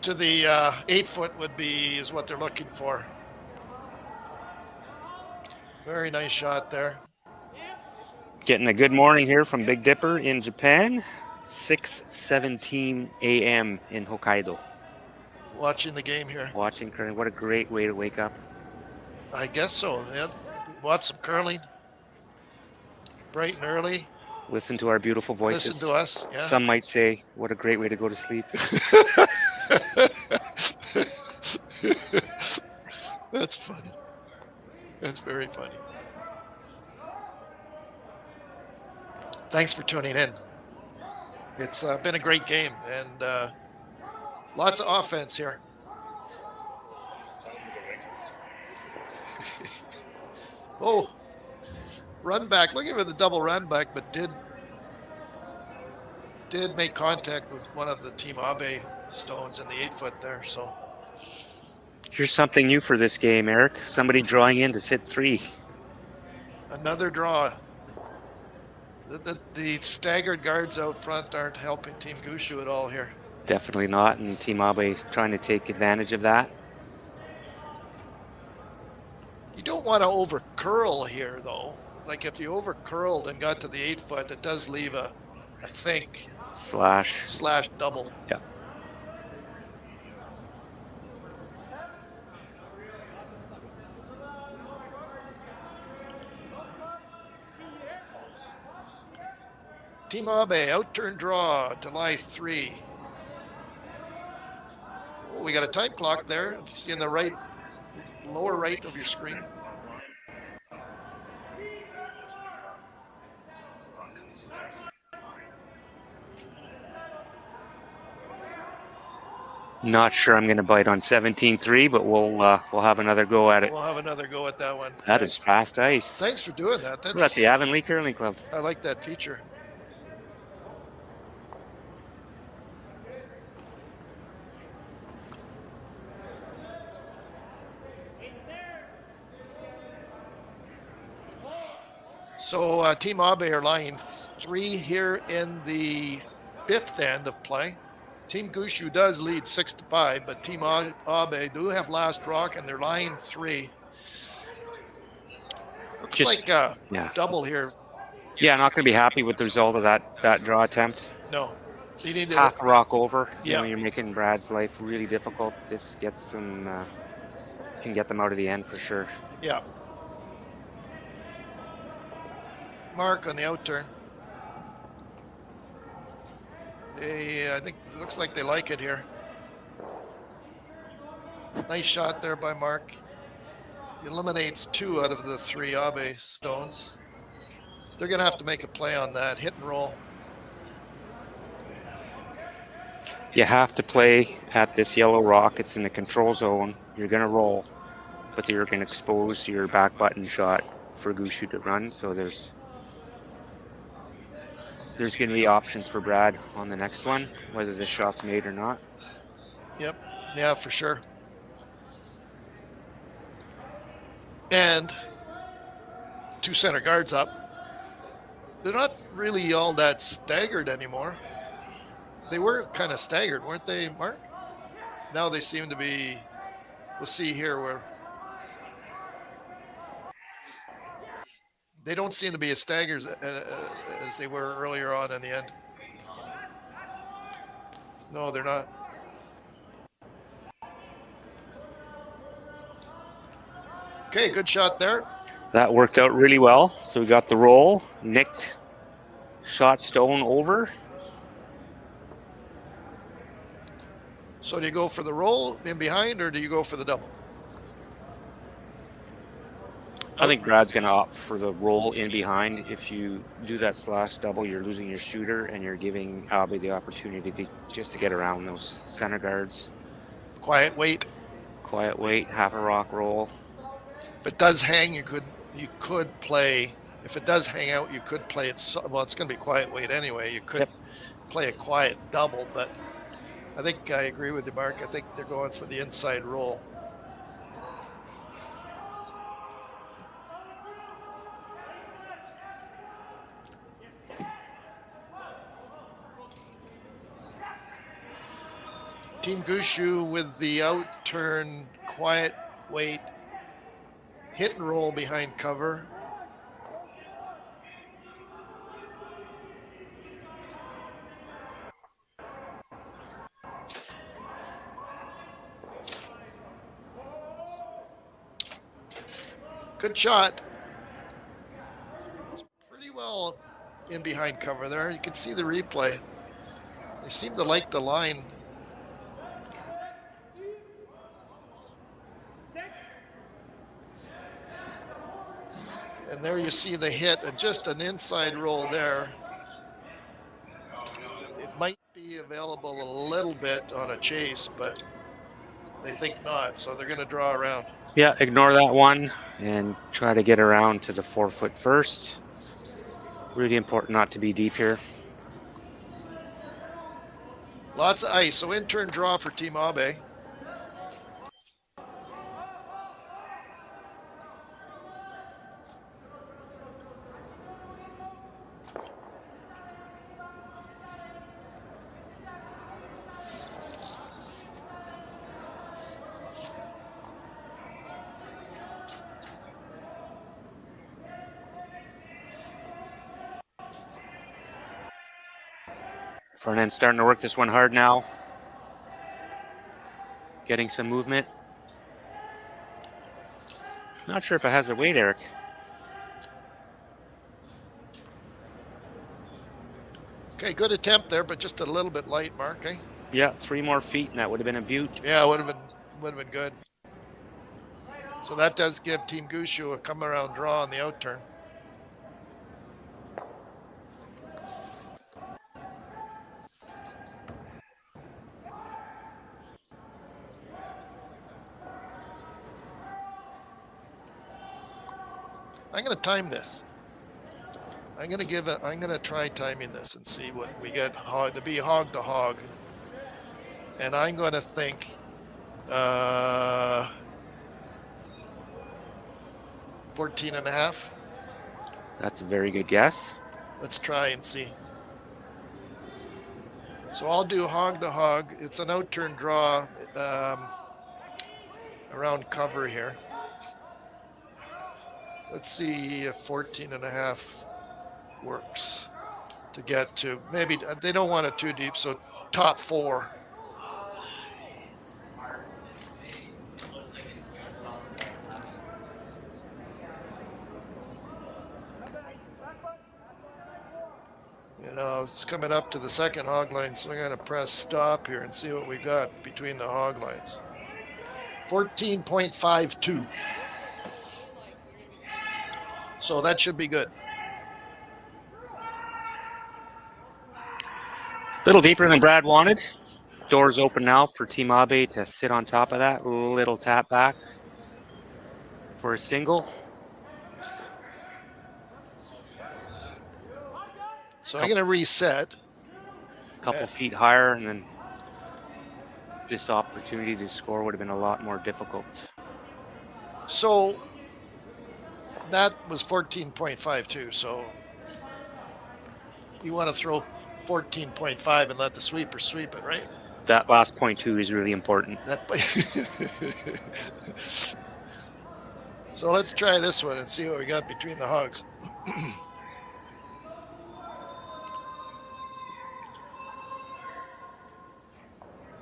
Speaker 2: to the 8-foot is what they're looking for. Very nice shot there.
Speaker 1: Getting a good morning here from Big Dipper in Japan. 6:17 a.m. in Hokkaido.
Speaker 2: Watching the game here.
Speaker 1: Watching curling. What a great way to wake up.
Speaker 2: I guess so. Yeah. Watch some curling. Bright and early.
Speaker 1: Listen to our beautiful voices.
Speaker 2: Listen to us. Yeah.
Speaker 1: Some might say, what a great way to go to sleep.
Speaker 2: That's funny. That's very funny. Thanks for tuning in. It's been a great game and lots of offense here. Oh, run back. Looking for the double run back, but did make contact with one of the Team Abe stones in the 8-foot there. So
Speaker 1: here's something new for this game, Eric. Somebody drawing in to sit 3.
Speaker 2: Another draw. The staggered guards out front aren't helping Team Gushue at all here.
Speaker 1: Definitely not, and Team Abe trying to take advantage of that.
Speaker 2: You don't want to over curl here, though. Like if you over curled and got to the 8-foot, it does leave a think slash double.
Speaker 1: Yeah.
Speaker 2: Team Abe, outturn draw to lie 3. Oh, we got a time clock there. It's in the right, lower right of your screen.
Speaker 1: Not sure I'm going to bite on 17-3, but we'll have another go at it.
Speaker 2: We'll have another go at that one.
Speaker 1: That is fast ice.
Speaker 2: Thanks for doing that.
Speaker 1: We're at the Avonlea Curling Club.
Speaker 2: I like that feature. So Team Abe are lying 3 here in the 5th end of play. Team Gushue does lead 6-5, but Team Abe do have last rock and they're lying 3. Looks
Speaker 1: Just,
Speaker 2: like a double here.
Speaker 1: Yeah, not going to be happy with the result of that draw attempt.
Speaker 2: No. You need
Speaker 1: half a rock over.
Speaker 2: Yeah.
Speaker 1: You know, you're making Brad's life really difficult. This gets them, can get them out of the end for sure.
Speaker 2: Yeah. Marc on the outturn. I think it looks like they like it here. Nice shot there by Marc. Eliminates 2 out of the 3 Abe stones. They're going to have to make a play on that. Hit and roll.
Speaker 1: You have to play at this yellow rock. It's in the control zone. You're going to roll, but you're going to expose your back button shot for Gushue to run. So there's going to be options for Brad on the next one, whether this shot's made or not.
Speaker 2: Yep. Yeah, for sure. And 2 center guards up. They're not really all that staggered anymore. They were kind of staggered, weren't they, Marc? Now they seem to be, we'll see here where they don't seem to be as staggered as they were earlier on in the end. No, they're not. Okay, good shot there.
Speaker 1: That worked out really well. So we got the roll, nicked, shot stone over.
Speaker 2: So do you go for the roll in behind or do you go for the double?
Speaker 1: I think Brad's going to opt for the roll in behind. If you do that slash double, you're losing your shooter and you're giving Abe the opportunity just to get around those center guards.
Speaker 2: Quiet wait.
Speaker 1: Quiet wait, half a rock roll.
Speaker 2: If it does hang, you could play. If it does hang out, you could play it. Well, it's going to be quiet wait anyway. You could play a quiet double, but I think I agree with you, Marc. I think they're going for the inside roll. Team Gushue with the outturn, quiet wait, hit and roll behind cover. Good shot. It's pretty well in behind cover there. You can see the replay. They seem to like the line. And there you see the hit, and just an inside roll there. It might be available a little bit on a chase, but they think not, so they're going to draw around.
Speaker 1: Yeah, ignore that one and try to get around to the 4-foot first. Really important not to be deep here.
Speaker 2: Lots of ice, so in-turn draw for Team Abe.
Speaker 1: Front end starting to work this one hard now. Getting some movement. Not sure if it has the weight, Eric.
Speaker 2: Okay, good attempt there, but just a little bit light, Marc. Eh?
Speaker 1: Yeah, 3 more feet, and that would have been a beaut.
Speaker 2: Yeah, would have been good. So that does give Team Gushue a come around draw on the out turn. I'm going to time this. I'm going to try timing this and see what we get to be hog to hog. And I'm going to think 14.5.
Speaker 1: That's a very good guess.
Speaker 2: Let's try and see. So I'll do hog to hog. It's an out turn draw around cover here. Let's see if 14.5 works to get to. Maybe they don't want it too deep, so top 4. You know, it's coming up to the second hog line, so I'm going to press stop here and see what we got between the hog lines. 14.52. So that should be good.
Speaker 1: A little deeper than Brad wanted. Doors open now for Team Abe to sit on top of that. Little tap back for a single.
Speaker 2: So I'm going to reset.
Speaker 1: A couple feet higher, and then this opportunity to score would have been a lot more difficult.
Speaker 2: So that was 14.52. So you want to throw 14.5 and let the sweeper sweep it, right?
Speaker 1: That last 0.2 is really important.
Speaker 2: So let's try this one and see what we got between the hogs.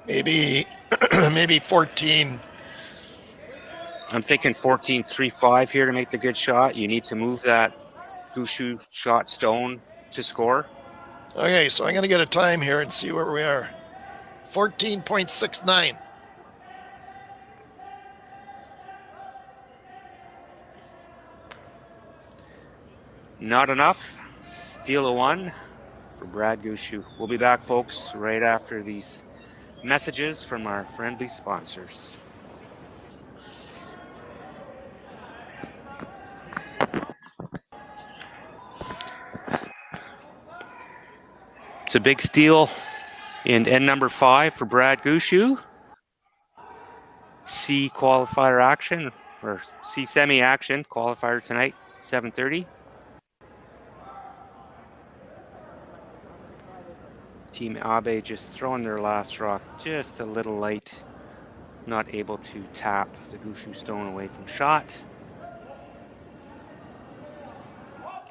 Speaker 2: maybe 14.
Speaker 1: I'm thinking 14.35 here to make the good shot. You need to move that Gushue shot stone to score.
Speaker 2: Okay, so I'm going to get a time here and see where we are. 14.69.
Speaker 1: Not enough. Steal a 1 for Brad Gushue. We'll be back, folks, right after these messages from our friendly sponsors. It's a big steal in end number 5 for Brad Gushue. C qualifier action, or C semi action qualifier tonight, 7:30. Team Abe just throwing their last rock just a little light, not able to tap the Gushue stone away from shot.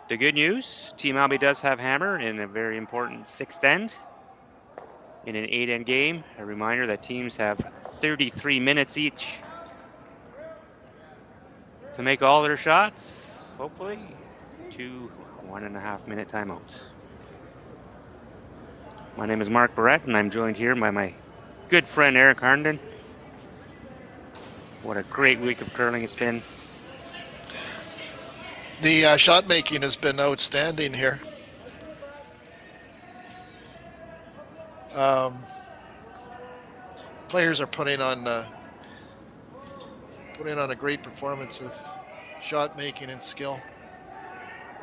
Speaker 1: The good news, Team Abe does have hammer in a very important 6th end. In an 8-end game, a reminder that teams have 33 minutes each to make all their shots, hopefully. 2 1.5-minute timeouts. My name is Marc Barrette, and I'm joined here by my good friend Eric Harnden. What a great week of curling it's been.
Speaker 2: The shot making has been outstanding here. Players are putting on a great performance of shot making and skill.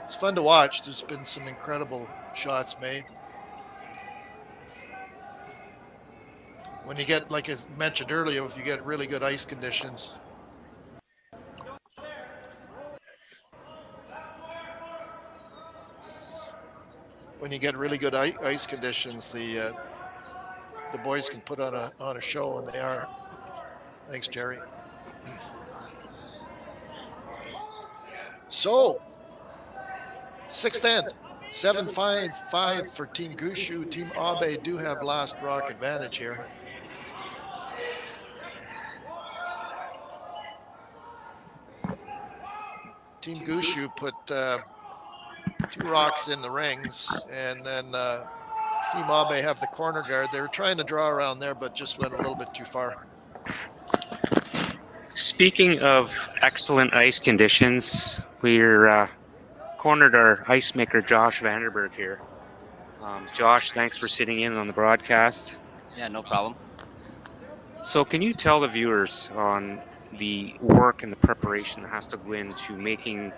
Speaker 2: It's fun to watch. There's been some incredible shots made. When you get, like I mentioned earlier, if you get really good ice conditions. When you get really good ice conditions, the boys can put on a show, and they are. Thanks, Jerry. So, sixth end, 7-5-5 for Team Gushue. Team Abe do have last rock advantage here. Team Gushue put 2 rocks in the rings, and then Team Abe have the corner guard. They were trying to draw around there, but just went a little bit too far.
Speaker 1: Speaking of excellent ice conditions, we're cornered our ice maker Josh Vanderberg here. Josh, thanks for sitting in on the broadcast.
Speaker 3: Yeah, no problem.
Speaker 1: So can you tell the viewers on the work and the preparation that has to go into making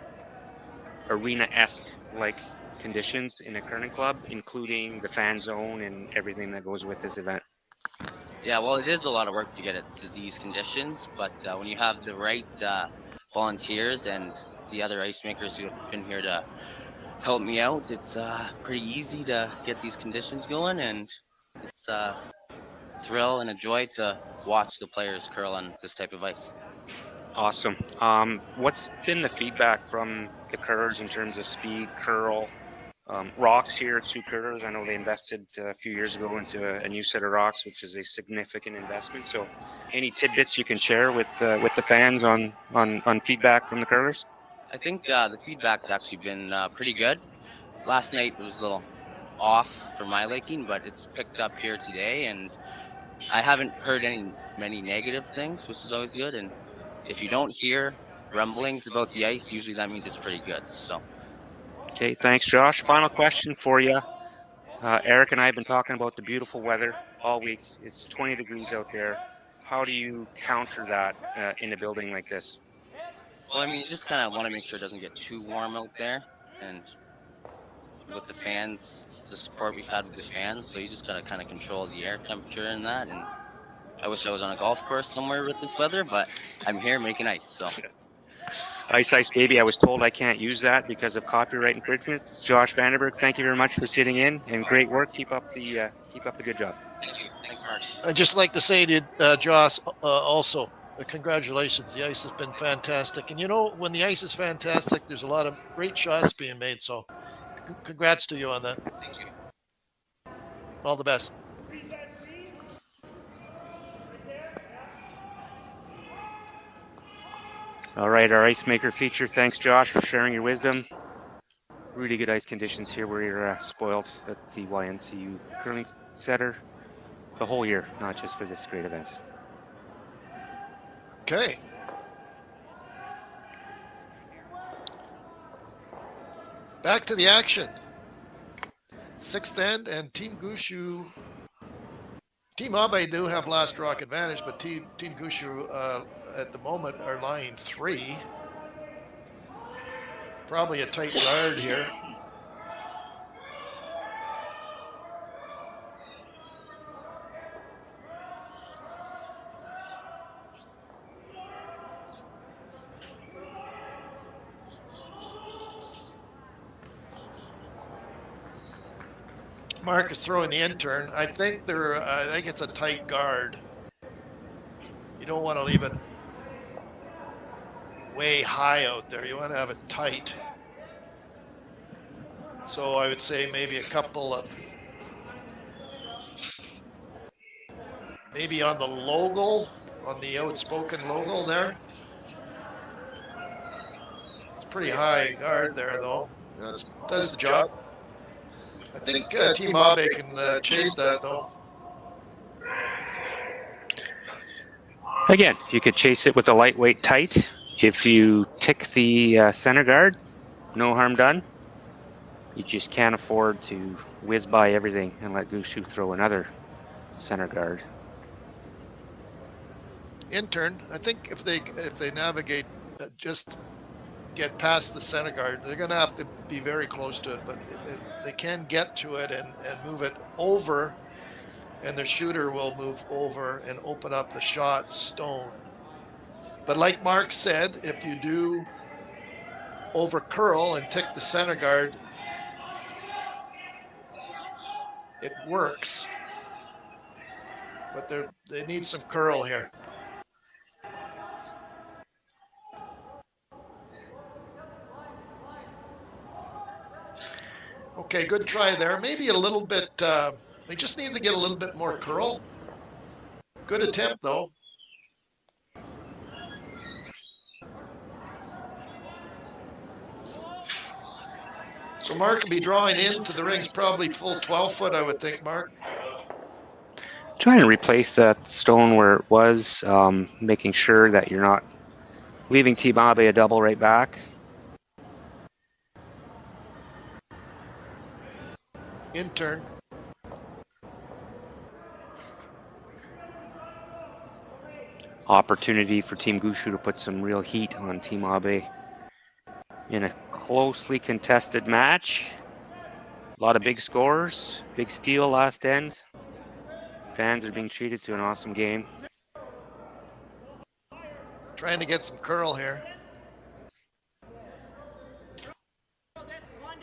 Speaker 1: arena-esque like conditions in a curling club, including the fan zone and everything that goes with this event?
Speaker 3: Yeah, well, it is a lot of work to get it to these conditions, but when you have the right volunteers and the other ice makers who have been here to help me out, it's pretty easy to get these conditions going, and it's a thrill and a joy to watch the players curl on this type of ice.
Speaker 1: Awesome. What's been the feedback from the curlers in terms of speed, curl, rocks here at Sioux Curlers? I know they invested a few years ago into a new set of rocks, which is a significant investment. So any tidbits you can share with the fans on feedback from the curlers?
Speaker 3: I think the feedback's actually been pretty good. Last night was a little off for my liking, but it's picked up here today, and I haven't heard many negative things, which is always good. And if you don't hear rumblings about the ice, usually that means it's pretty good. So.
Speaker 1: Okay, thanks, Josh. Final question for you. Eric and I have been talking about the beautiful weather all week. It's 20 degrees out there. How do you counter that in a building like this?
Speaker 3: Well, I mean, you just kind of want to make sure it doesn't get too warm out there. And with the fans, the support we've had with the fans, so you just got to kind of control the air temperature in that. And I wish I was on a golf course somewhere with this weather, but I'm here making ice, so.
Speaker 1: Ice baby, I was told I can't use that because of copyright infringements. Josh Vanderberg, thank you very much for sitting in, and great work. Keep up the good job.
Speaker 3: Thank you. Thanks, Marc.
Speaker 2: I'd just like to say to Josh also, congratulations. The ice has been fantastic. And you know, when the ice is fantastic, there's a lot of great shots being made. So congrats to you on that.
Speaker 3: Thank you.
Speaker 2: All the best.
Speaker 1: All right, our ice maker feature. Thanks, Josh, for sharing your wisdom. Really good ice conditions here. We're spoiled at the YNCU Curling Center the whole year, not just for this great event.
Speaker 2: Okay. Back to the action. Sixth end and Team Gushue. Team Abe do have last rock advantage, but Team Gushue at the moment are lying 3. Probably a tight guard here. Marc is throwing the intern. I think it's a tight guard. You don't want to leave it way high out there. You want to have it tight. So I would say maybe a couple of, maybe on the logo, on the outspoken logo there. pretty high guard there, though. Does the job. I think Team Abe can chase that, though.
Speaker 1: Again, you could chase it with a lightweight tight. If you tick the center guard, no harm done. You just can't afford to whiz by everything and let Gushue throw another center guard.
Speaker 2: Intern, I think if they navigate, just get past the center guard, they're going to have to be very close to it, but they can get to it and move it over, and the shooter will move over and open up the shot stone. But like Marc said, if you do over curl and tick the center guard, it works, but they need some curl here. Okay, good try there. Maybe a little bit, they just need to get a little bit more curl. Good attempt, though. So Marc will be drawing into the rings, probably full 12-foot, I would think, Marc.
Speaker 1: Trying to replace that stone where it was, making sure that you're not leaving Team Abe a double right back.
Speaker 2: Intern.
Speaker 1: Opportunity for Team Gushue to put some real heat on Team Abe in a closely contested match. A lot of big scores, big steal last end. Fans are being treated to an awesome game.
Speaker 2: Trying to get some curl here.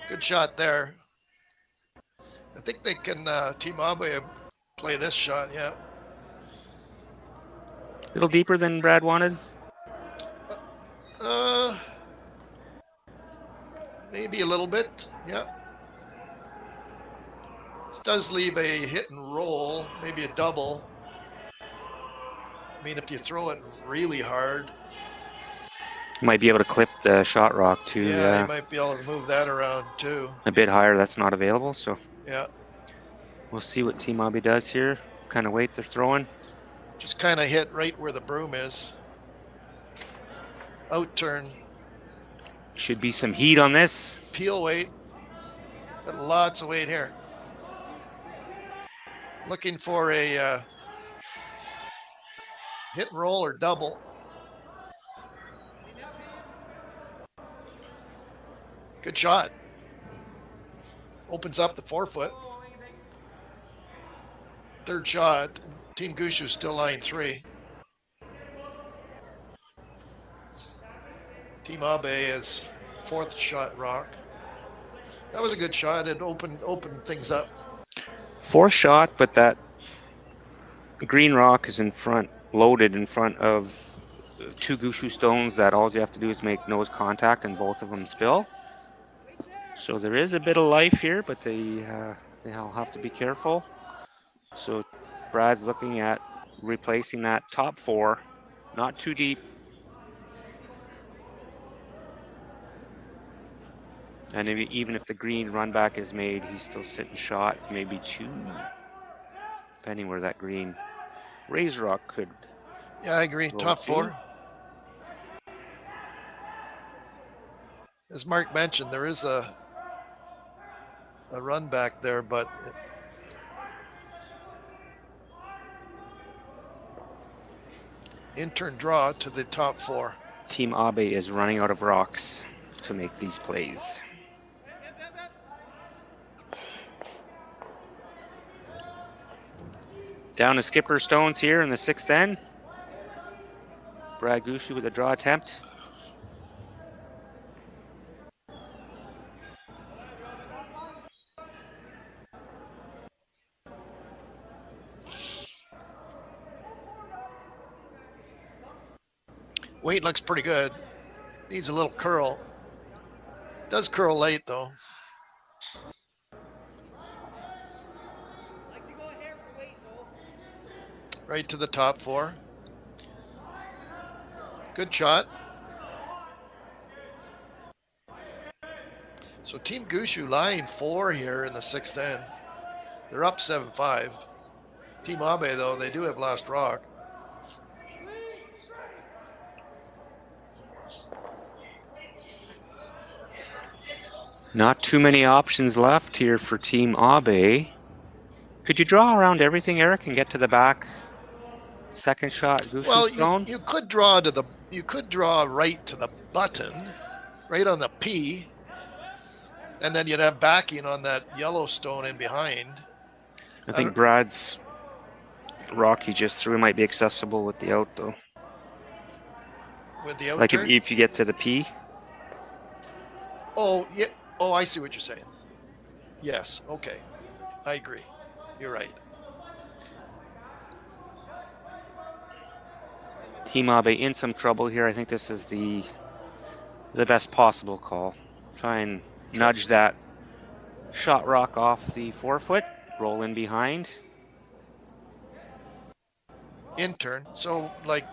Speaker 2: Good shot there. I think they can, Team Abe play this shot, yeah.
Speaker 1: A little deeper than Brad wanted?
Speaker 2: Maybe a little bit, yeah. This does leave a hit and roll, maybe a double. I mean, if you throw it really hard.
Speaker 1: You might be able to clip the shot rock too.
Speaker 2: Yeah, you might be able to move that around too.
Speaker 1: A bit higher, that's not available, so.
Speaker 2: Yeah.
Speaker 1: We'll see what Team Abe does here. What kind of weight they're throwing.
Speaker 2: Just kind of hit right where the broom is. Out turn.
Speaker 1: Should be some heat on this.
Speaker 2: Peel weight. Got lots of weight here. Looking for a hit and roll or double. Good shot. Opens up the 4-foot. Third shot. Team Gushue still line 3. Team Abe is 4th shot rock. That was a good shot. It opened things up.
Speaker 1: 4th shot, but that green rock is in front, loaded in front of 2 Gushue stones that all you have to do is make nose contact and both of them spill. So there is a bit of life here, but they'll have to be careful. So Brad's looking at replacing that top 4, not too deep. And even if the green run back is made, he's still sitting shot, maybe 2, depending where that green razor rock could.
Speaker 2: Yeah, I agree. Top 4. As Marc mentioned, there is a run back there, but intern draw to the top 4.
Speaker 1: Team Abe is running out of rocks to make these plays. Down to skipper stones here in the 6th end. Brad Gushue with a draw attempt.
Speaker 2: Weight looks pretty good. Needs a little curl. Does curl late though. Right to the top 4. Good shot. So Team Gushue lying 4 here in the 6th end. They're up 7-5. Team Abe, though, they do have last rock.
Speaker 1: Not too many options left here for Team Abe. Could you draw around everything, Eric, and get to the back? Second shot, Gushue
Speaker 2: Well,
Speaker 1: stone.
Speaker 2: you could draw right to the button, right on the P, and then you'd have backing on that yellow stone in behind.
Speaker 1: I think Brad's rock he just threw might be accessible with the out, though.
Speaker 2: With the out
Speaker 1: Like
Speaker 2: turn?
Speaker 1: if you get to the P.
Speaker 2: Oh, yeah. Oh, I see what you're saying. Yes. Okay. I agree. You're right.
Speaker 1: Team Abe in some trouble here. I think this is the best possible call. Try and nudge that shot rock off the 4-foot. Roll in behind.
Speaker 2: In turn. So, like,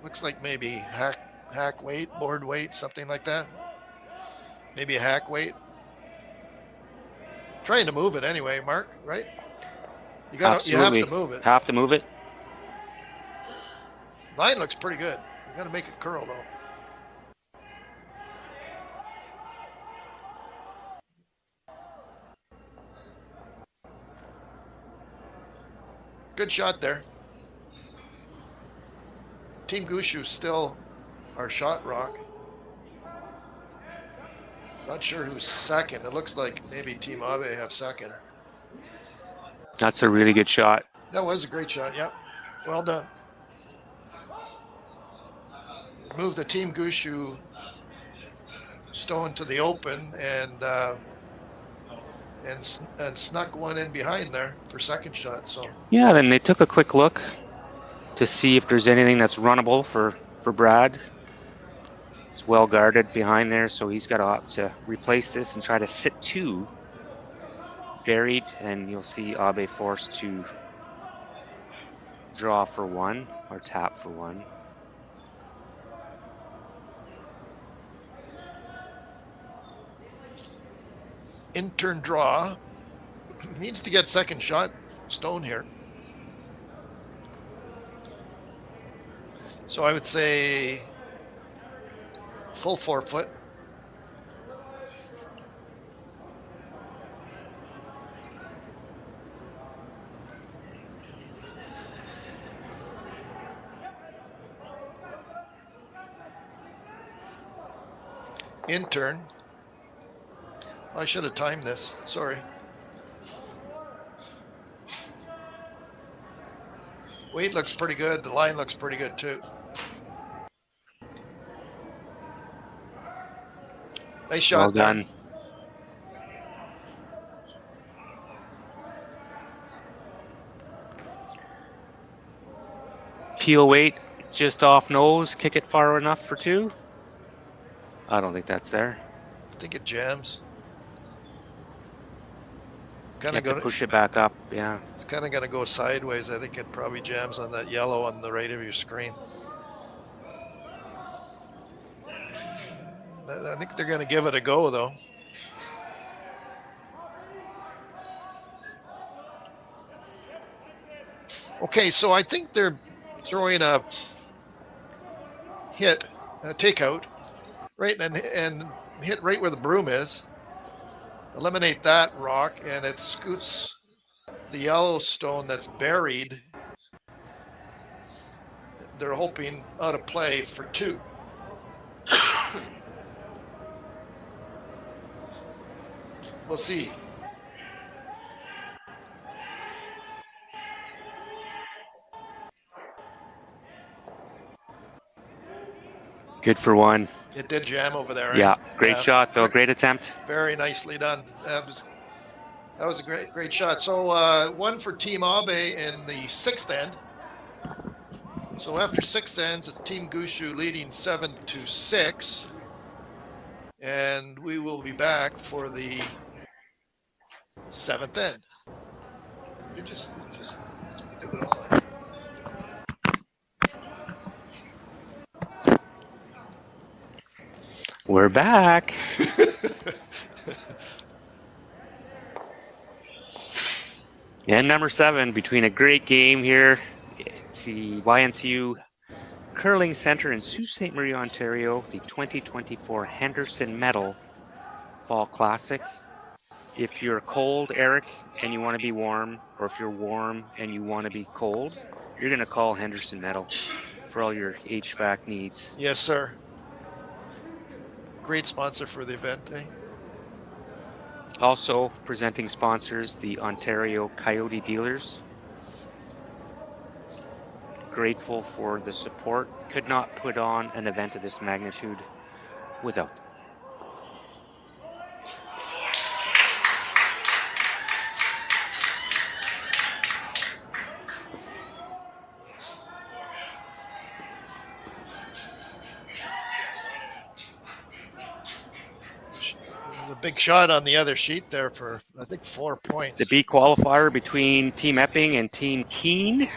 Speaker 2: looks like maybe hack weight, board weight, something like that. Maybe a hack weight. Trying to move it anyway, Mark, right? You have to move it.
Speaker 1: Have to move it.
Speaker 2: Line looks pretty good. You got to make it curl, though. Good shot there. Team Gushue still our shot rock. Not sure who's second. It looks like maybe Team Abe have second.
Speaker 1: That's a really good shot.
Speaker 2: That was a great shot. Yep. Well done. Move the Team Gushue stone to the open and snuck one in behind there for second shot. So
Speaker 1: yeah, then they took a quick look to see if there's anything that's runnable for Brad. It's well guarded behind there, so he's got to opt to replace this and try to sit 2 buried, and you'll see Abe forced to draw for 1 or tap for 1.
Speaker 2: in turn draw. Needs to get second shot stone here. So I would say full 4 foot. In turn. I should have timed this. Sorry. Weight looks pretty good. The line looks pretty good too. Nice shot.
Speaker 1: Well done. Peel weight just off nose. Kick it far enough for 2. I don't think that's there.
Speaker 2: I think it jams.
Speaker 1: Kind of going to push it back up. Yeah.
Speaker 2: It's kind of going to go sideways. I think it probably jams on that yellow on the right of your screen. I think they're going to give it a go, though. Okay, so I think they're throwing a hit, a takeout, right, and hit right where the broom is. Eliminate that rock, and it scoots the yellow stone that's buried. They're hoping out of play for 2. We'll see.
Speaker 1: Good for 1.
Speaker 2: It did jam over there. Right?
Speaker 1: Yeah, great shot though. Great attempt.
Speaker 2: Very nicely done. That was a great shot. So 1 for Team Abe in the 6th end. So after 6 ends, it's Team Gushue leading 7-6, and we will be back for the 7th end. You just do it all.
Speaker 1: We're back. And number 7, between a great game here. It's the YNCU Curling Center in Sault Ste. Marie, Ontario, the 2024 Henderson Medal Fall Classic. If you're cold, Eric, and you want to be warm, or if you're warm and you want to be cold, you're going to call Henderson Medal for all your HVAC needs.
Speaker 2: Yes, sir. Great sponsor for the event, eh?
Speaker 1: Also presenting sponsors, the Ontario Coyote Dealers. Grateful for the support. Could not put on an event of this magnitude without them.
Speaker 2: A big shot on the other sheet there for, I think, 4 points.
Speaker 1: The B qualifier between Team Epping and Team Keene.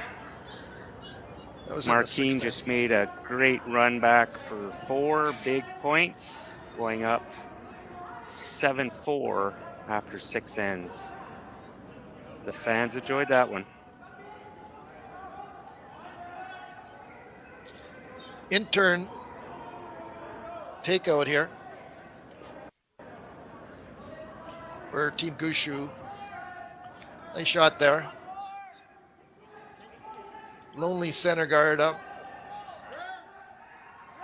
Speaker 2: That was
Speaker 1: Marc just made a great run back for 4 big points, going up 7-4 after 6 ends. The fans enjoyed that one.
Speaker 2: Intern takeout here for Team Gushue. Nice shot there. Lonely center guard up.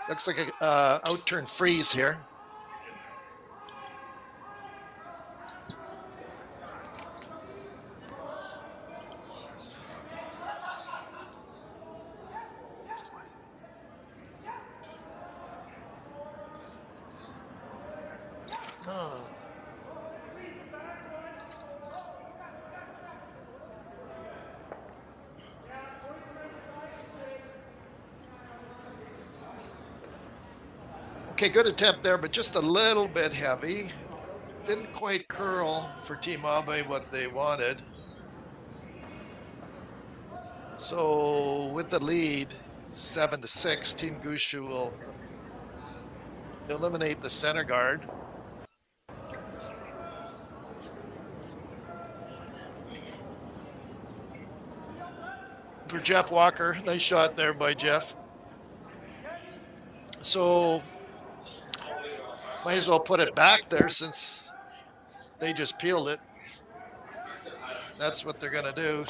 Speaker 2: Looks like a out-turn freeze here. Oh. Okay, good attempt there, but just a little bit heavy. Didn't quite curl for Team Abe what they wanted. So with the lead, 7-6, Team Gushue will eliminate the center guard. For Jeff Walker, nice shot there by Jeff. So might as well put it back there since they just peeled it. That's what they're going to do.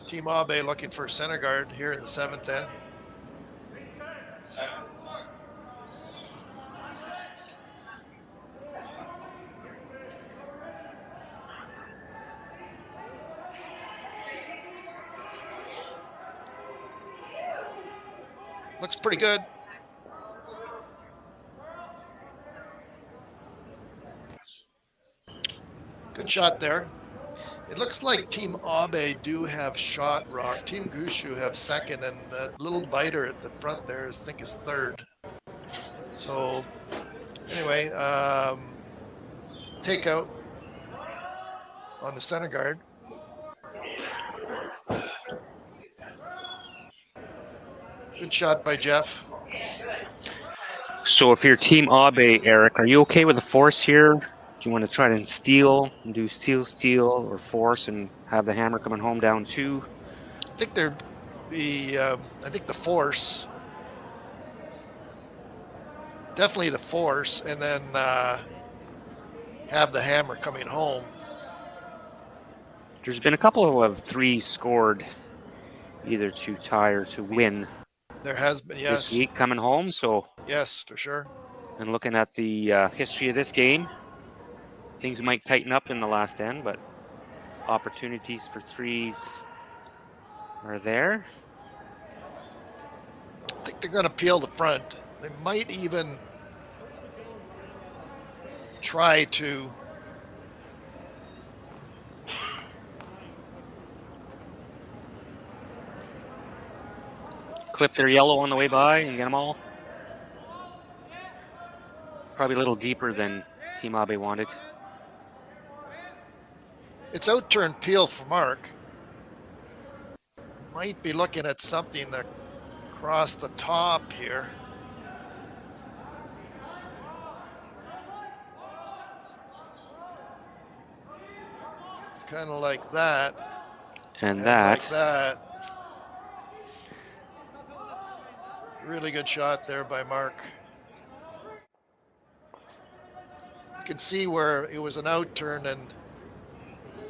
Speaker 2: Team Abe looking for center guard here in the 7th end. Looks pretty good. Good shot there. It looks like Team Abe do have shot rock. Team Gushue have second, and that little biter at the front there I think is third. So anyway, takeout on the center guard. Good shot by Jeff.
Speaker 1: So if you're Team Abe, Eric, are you okay with the force here? Do you want to try to steal and do steal, or force and have the hammer coming home down 2?
Speaker 2: I think there'd be, I think the force. Definitely the force, and then have the hammer coming home.
Speaker 1: There's been a couple of 3s scored, either to tie or to win.
Speaker 2: There has been, yes.
Speaker 1: This week coming home, so.
Speaker 2: Yes, for sure.
Speaker 1: And looking at the history of this game, things might tighten up in the last end, but opportunities for 3s are there.
Speaker 2: I think they're going to peel the front. They might even try to
Speaker 1: clip their yellow on the way by and get them all. Probably a little deeper than Team Abe wanted.
Speaker 2: It's out-turn peel for Marc. Might be looking at something across the top here. Kind of like that.
Speaker 1: And
Speaker 2: like that. Really good shot there by Marc. You can see where it was an out turn and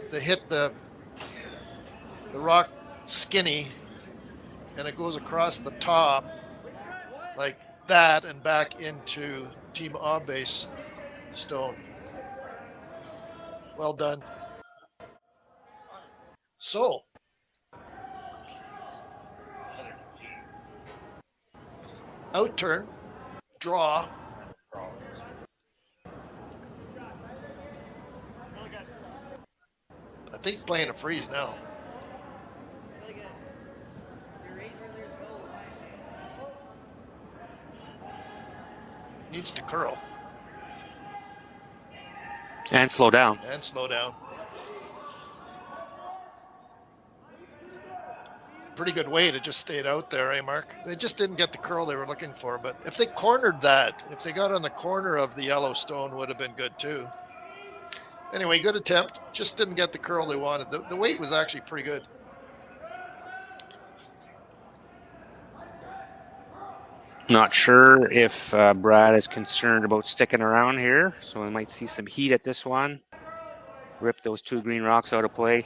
Speaker 2: they hit the rock skinny and it goes across the top like that and back into Team Abe's stone. Well done. So, out turn, draw. I think playing a freeze now. Needs to curl.
Speaker 1: And slow down.
Speaker 2: And slow down. Pretty good weight. It just stayed out there, eh, Marc? They just didn't get the curl they were looking for. But if they cornered that, if they got on the corner of the yellow stone, would have been good too. Anyway, good attempt. Just didn't get the curl they wanted. The weight was actually pretty good.
Speaker 1: Not sure if Brad is concerned about sticking around here, so we might see some heat at this one. Rip those 2 green rocks out of play.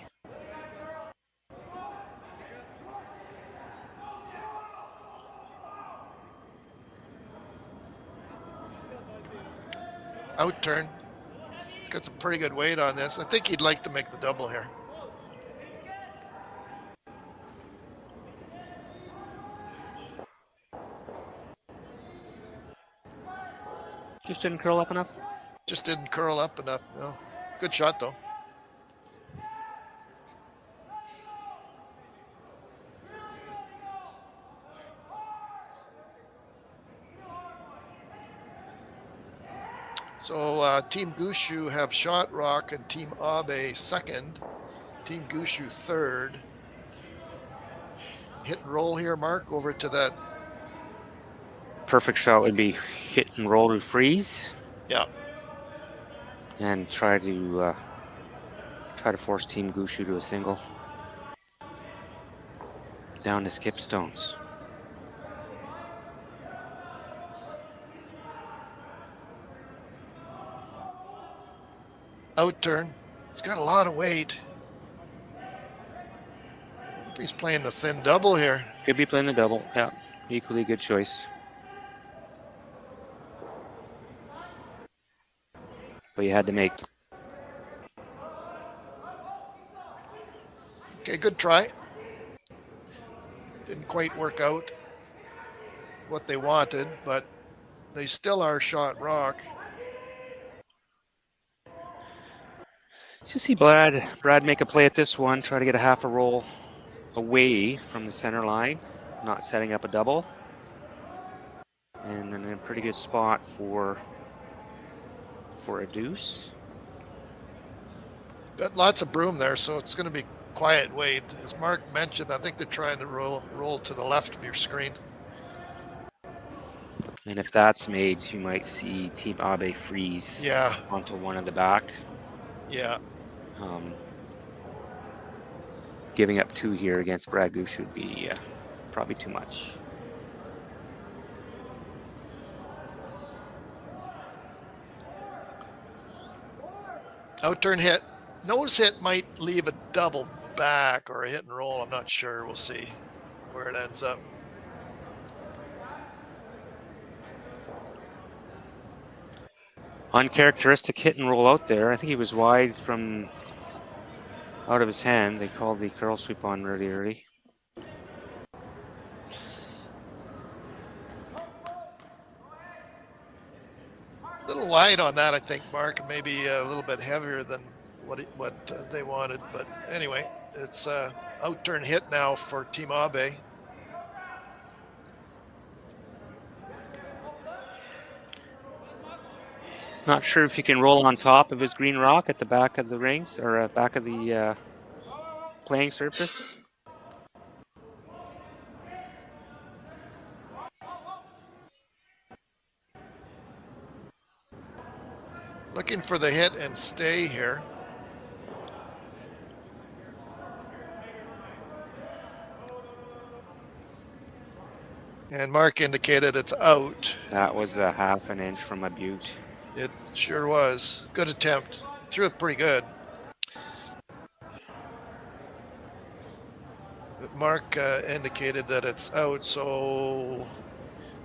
Speaker 2: Out turn. He's got some pretty good weight on this. I think he'd like to make the double here.
Speaker 1: Just didn't curl up enough?
Speaker 2: Just didn't curl up enough, no. Good shot, though. So Team Gushue have shot rock and Team Abe second. Team Gushue third. Hit and roll here, Marc, over to that.
Speaker 1: Perfect shot would be hit and roll to freeze.
Speaker 2: Yeah.
Speaker 1: And try to force Team Gushue to a single. Down to skip stones.
Speaker 2: Out turn. He's got a lot of weight. He's playing the thin double here.
Speaker 1: Could be playing the double. Yeah, equally good choice. But you had to make.
Speaker 2: Okay, good try. Didn't quite work out what they wanted, but they still are shot rock.
Speaker 1: You see Brad make a play at this one, try to get a half a roll away from the center line, not setting up a double. And then a pretty good spot for a deuce.
Speaker 2: Got lots of broom there, so it's going to be quiet weight. As Marc mentioned, I think they're trying to roll to the left of your screen.
Speaker 1: And if that's made, you might see Team Abe freeze onto one of the back.
Speaker 2: Yeah.
Speaker 1: Giving up 2 here against Brad Gushue would be probably too much.
Speaker 2: Out turn hit. Nose hit might leave a double back or a hit and roll. I'm not sure. We'll see where it ends up.
Speaker 1: Uncharacteristic hit and roll out there. I think he was wide from out of his hand. They called the curl sweep on really early.
Speaker 2: A little wide on that, I think, Marc. Maybe a little bit heavier than what they wanted. But anyway, it's out turn hit now for Team Abe.
Speaker 1: Not sure if you can roll on top of his green rock at the back of the rings or back of the playing surface.
Speaker 2: Looking for the hit and stay here. And Marc indicated it's out.
Speaker 1: That was a half an inch from a butte.
Speaker 2: It sure was. Good attempt. Threw it pretty good. But Marc indicated that it's out, so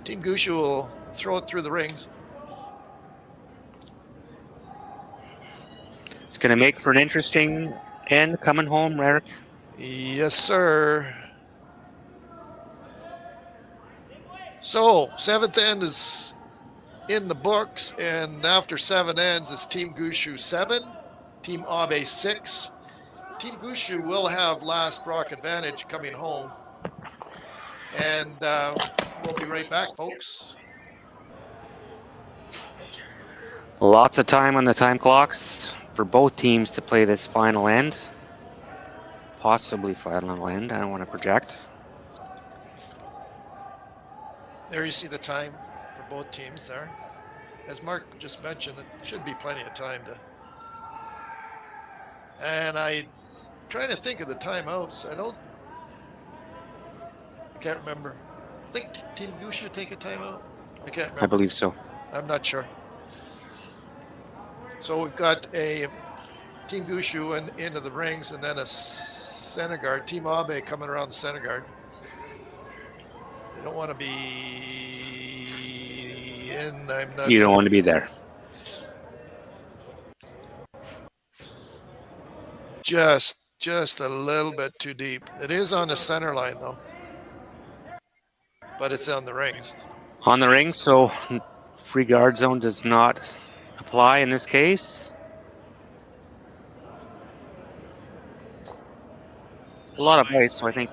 Speaker 2: Team Gushue will throw it through the rings.
Speaker 1: It's going to make for an interesting end coming home, Eric.
Speaker 2: Yes, sir. So, 7th end is in the books, and after 7 ends is Team Gushue 7, Team Abe 6. Team Gushue will have last rock advantage coming home. And we'll be right back, folks.
Speaker 1: Lots of time on the time clocks for both teams to play this final end. Possibly final end, I don't want to project.
Speaker 2: There you see the time for both teams there. As Marc just mentioned, it should be plenty of time to. And I'm trying to think of the timeouts. I can't remember. I think Team Gushue take a timeout. I can't remember.
Speaker 1: I believe so.
Speaker 2: I'm not sure. So we've got a Team Gushue into the rings, and then a center guard, Team Abe coming around the center guard. They don't want to be in. I'm not.
Speaker 1: You don't want to be there.
Speaker 2: Just a little bit too deep. It is on the center line though, but it's on the rings.
Speaker 1: On the ring, so free guard zone does not apply in this case. A lot of ice, so I think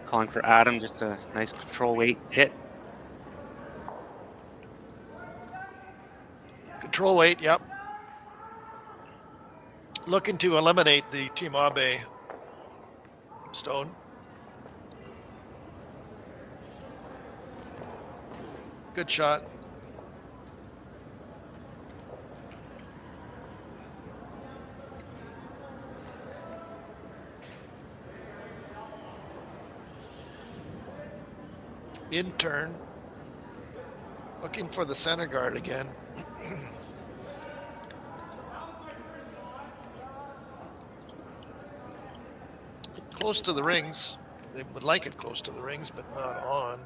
Speaker 1: calling for Adam, just a nice control weight hit.
Speaker 2: Control weight, yep. Looking to eliminate the Team Abe stone. Good shot. In turn, looking for the center guard again. Close to the rings. They would like it close to the rings, but not on.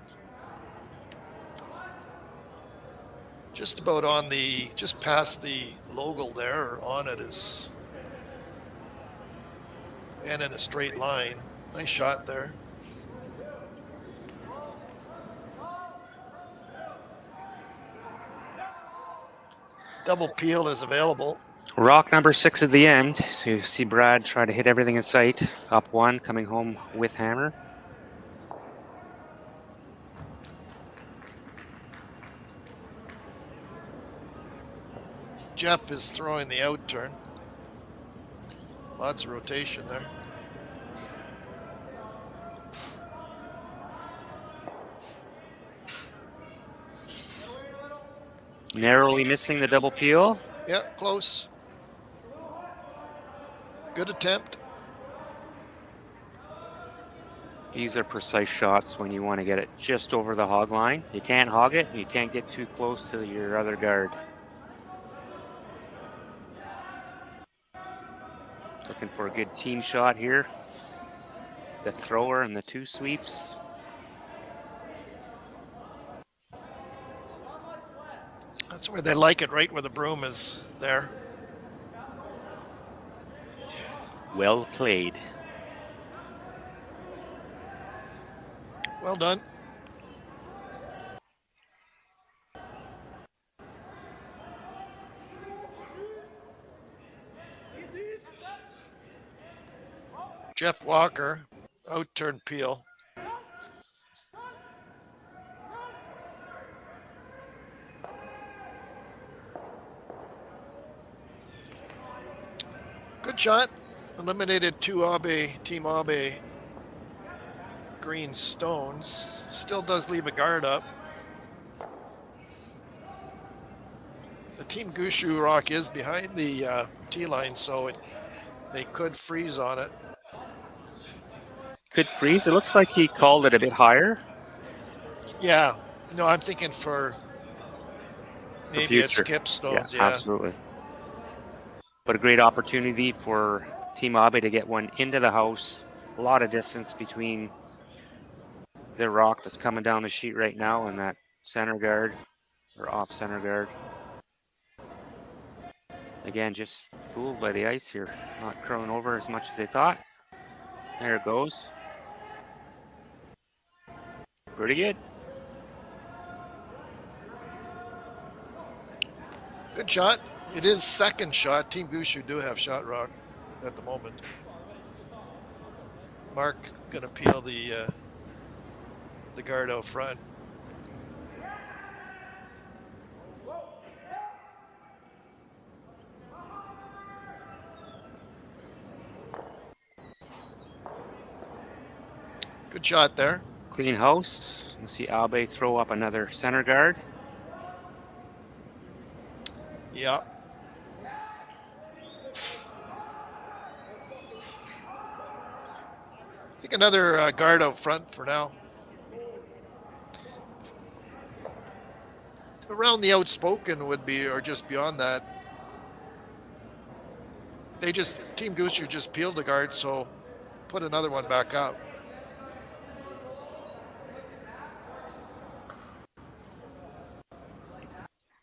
Speaker 2: Just about on the, just past the logo there, or on it is, and in a straight line. Nice shot there. Double peel is available.
Speaker 1: Rock number 6 at the end. So you see Brad try to hit everything in sight. Up 1, coming home with hammer.
Speaker 2: Jeff is throwing the out turn. Lots of rotation there.
Speaker 1: Narrowly missing the double peel.
Speaker 2: Yeah, close. Good attempt.
Speaker 1: These are precise shots when you want to get it just over the hog line. You can't hog it, and you can't get too close to your other guard. Looking for a good team shot here. The thrower and the 2 sweeps.
Speaker 2: That's where they like it, right where the broom is there.
Speaker 1: Well played.
Speaker 2: Well done. Jeff Walker, out turn peel. Good shot. Eliminated 2 Abe, Team Abe green stones. Still does leave a guard up. The Team Gushue rock is behind the tee line, so they could freeze on it.
Speaker 1: Could freeze. It looks like he called it a bit higher.
Speaker 2: Yeah. No, I'm thinking for maybe at
Speaker 1: future.
Speaker 2: skip stones.
Speaker 1: Yeah,
Speaker 2: Yeah.
Speaker 1: absolutely. But a great opportunity for Team Abe to get one into the house. A lot of distance between the rock that's coming down the sheet right now and that center guard or off center guard. Again, just fooled by the ice here, not curling over as much as they thought. There it goes. Pretty good.
Speaker 2: Good shot. It is second shot. Team Gushue do have shot rock at the moment. Marc gonna peel the guard out front. Good shot there.
Speaker 1: Clean house. You see Abe throw up another center guard.
Speaker 2: Yeah. I think another guard out front for now. Around the outspoken would be, or just beyond that. Team Gushue just peeled the guard, so put another one back up.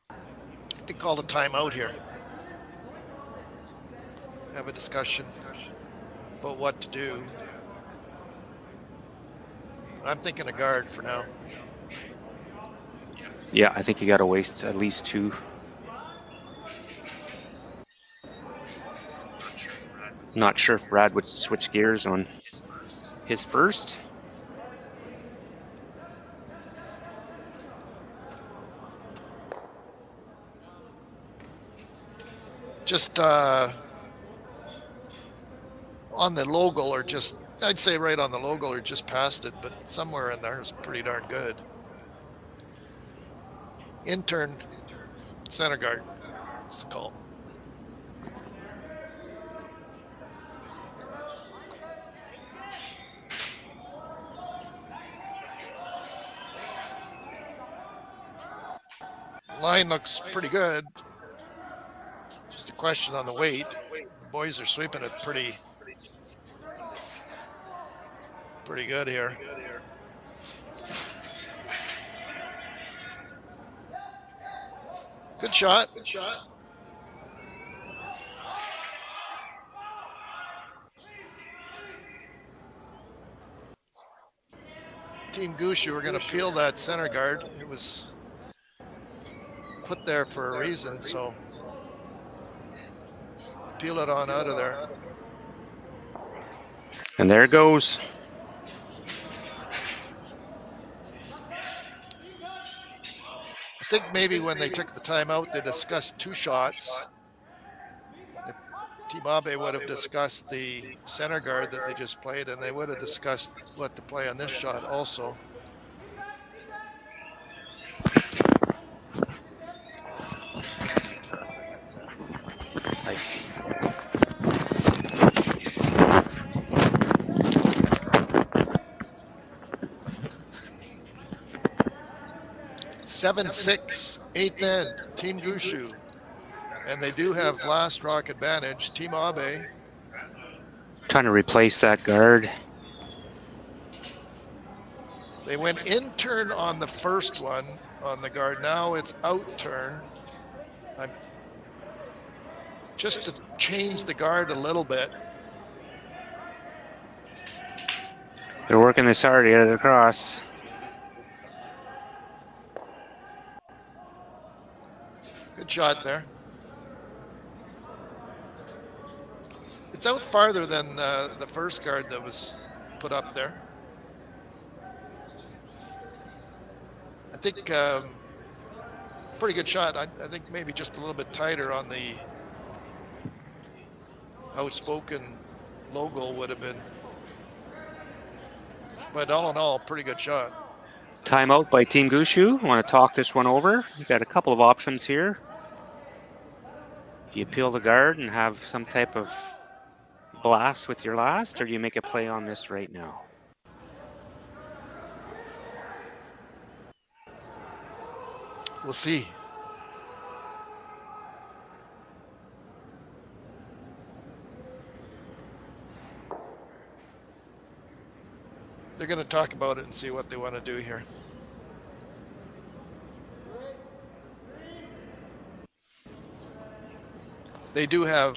Speaker 2: I think call a timeout here. Have a discussion about what to do. I'm thinking a guard for now.
Speaker 1: Yeah, I think you got to waste at least two. Not sure if Brad would switch gears on his first.
Speaker 2: Just on the logo, or just, I'd say right on the logo or just past it, but somewhere in there is pretty darn good. Intern center guard, it's the call. Line looks pretty good. Just a question on the weight. The boys are sweeping it pretty good here. Good shot. Team Gushue, we're going to peel that center guard. It was put there for a reason, so peel it on out of there.
Speaker 1: And there it goes.
Speaker 2: I think maybe when they took the timeout, they discussed two shots. Team Abe would have discussed the center guard that they just played, and they would have discussed what to play on this shot also. Seven, 6, 8th end, Team Gushue. And they do have last rock advantage. Team Abe.
Speaker 1: Trying to replace that guard.
Speaker 2: They went in turn on the first one on the guard. Now it's out turn. Just to change the guard a little bit.
Speaker 1: They're working this hard to get it across.
Speaker 2: Good shot there. It's out farther than the first guard that was put up there. I think pretty good shot. I think maybe just a little bit tighter on the outspoken logo would have been. But all in all, pretty good shot.
Speaker 1: Timeout by Team Gushue. I want to talk this one over. You've got a couple of options here. Do you peel the guard and have some type of blast with your last, or do you make a play on this right now?
Speaker 2: We'll see. They're going to talk about it and see what they want to do here. They do have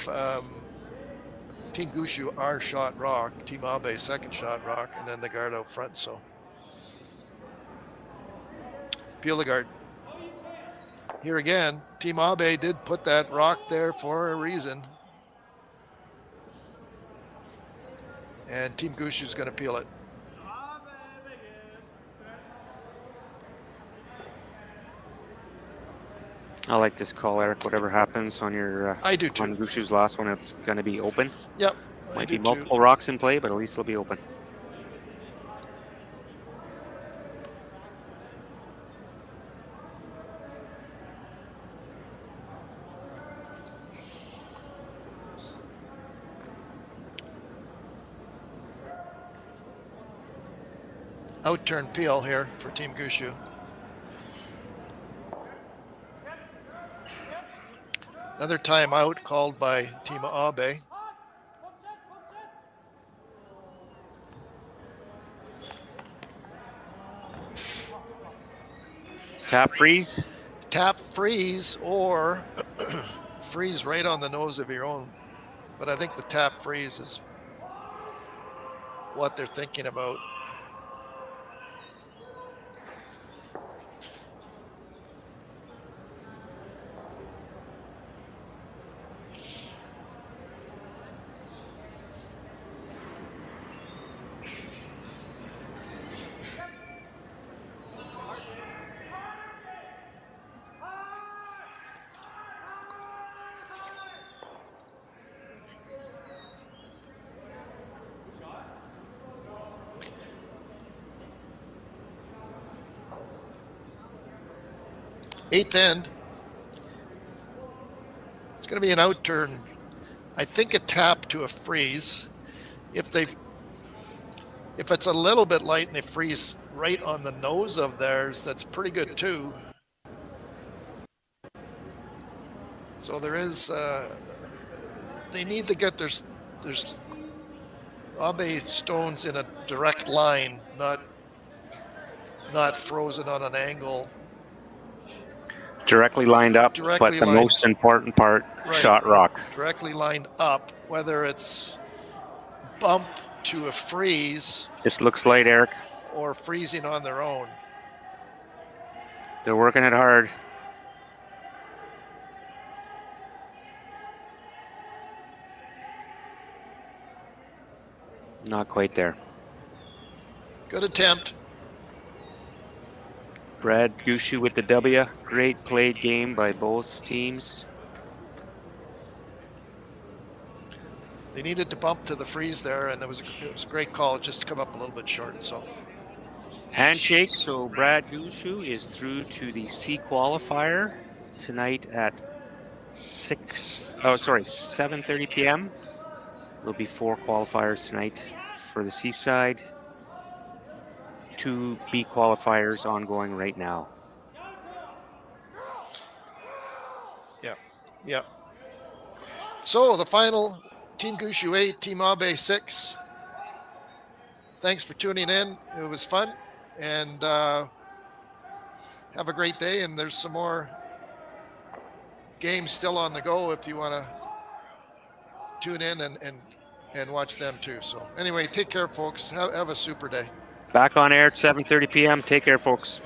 Speaker 2: Team Gushue our shot rock, Team Abe second shot rock, and then the guard out front. So peel the guard. Here again, Team Abe did put that rock there for a reason. And Team Gushue is going to peel it.
Speaker 1: I like this call, Eric. Whatever happens on your
Speaker 2: I do too.
Speaker 1: on Gushue's last one, it's going to be open.
Speaker 2: Yep.
Speaker 1: Might be multiple rocks in play, but at least they'll be open.
Speaker 2: Outturn peel here for Team Gushue. Another timeout called by Team Abe.
Speaker 1: Tap freeze.
Speaker 2: Tap freeze or freeze right on the nose of your own. But I think the tap freeze is what they're thinking about. Eighth end. It's going to be an outturn. I think a tap to a freeze. If it's a little bit light and they freeze right on the nose of theirs, that's pretty good too. So there is. They need to get there's Abe stones in a direct line, not frozen on an angle.
Speaker 1: Directly lined up, but the most important part, right, shot rock.
Speaker 2: Directly lined up, whether it's bump to a freeze.
Speaker 1: This looks light, Eric.
Speaker 2: Or freezing on their own.
Speaker 1: They're working it hard. Not quite there.
Speaker 2: Good attempt.
Speaker 1: Brad Gushue with the W. Great played game by both teams.
Speaker 2: They needed to bump to the freeze there, and it was a great call just to come up a little bit short. So
Speaker 1: handshake. So Brad Gushue is through to the C qualifier tonight at 7:30 p.m. There'll be 4 qualifiers tonight for the C side. 2 B qualifiers ongoing right now.
Speaker 2: Yeah. So the final, Team Gushue 8, Team Abe 6. Thanks for tuning in. It was fun, and have a great day. And there's some more games still on the go if you want to tune in and watch them too. So anyway, take care, folks. Have a super day.
Speaker 1: Back on air at 7:30 p.m. Take care, folks.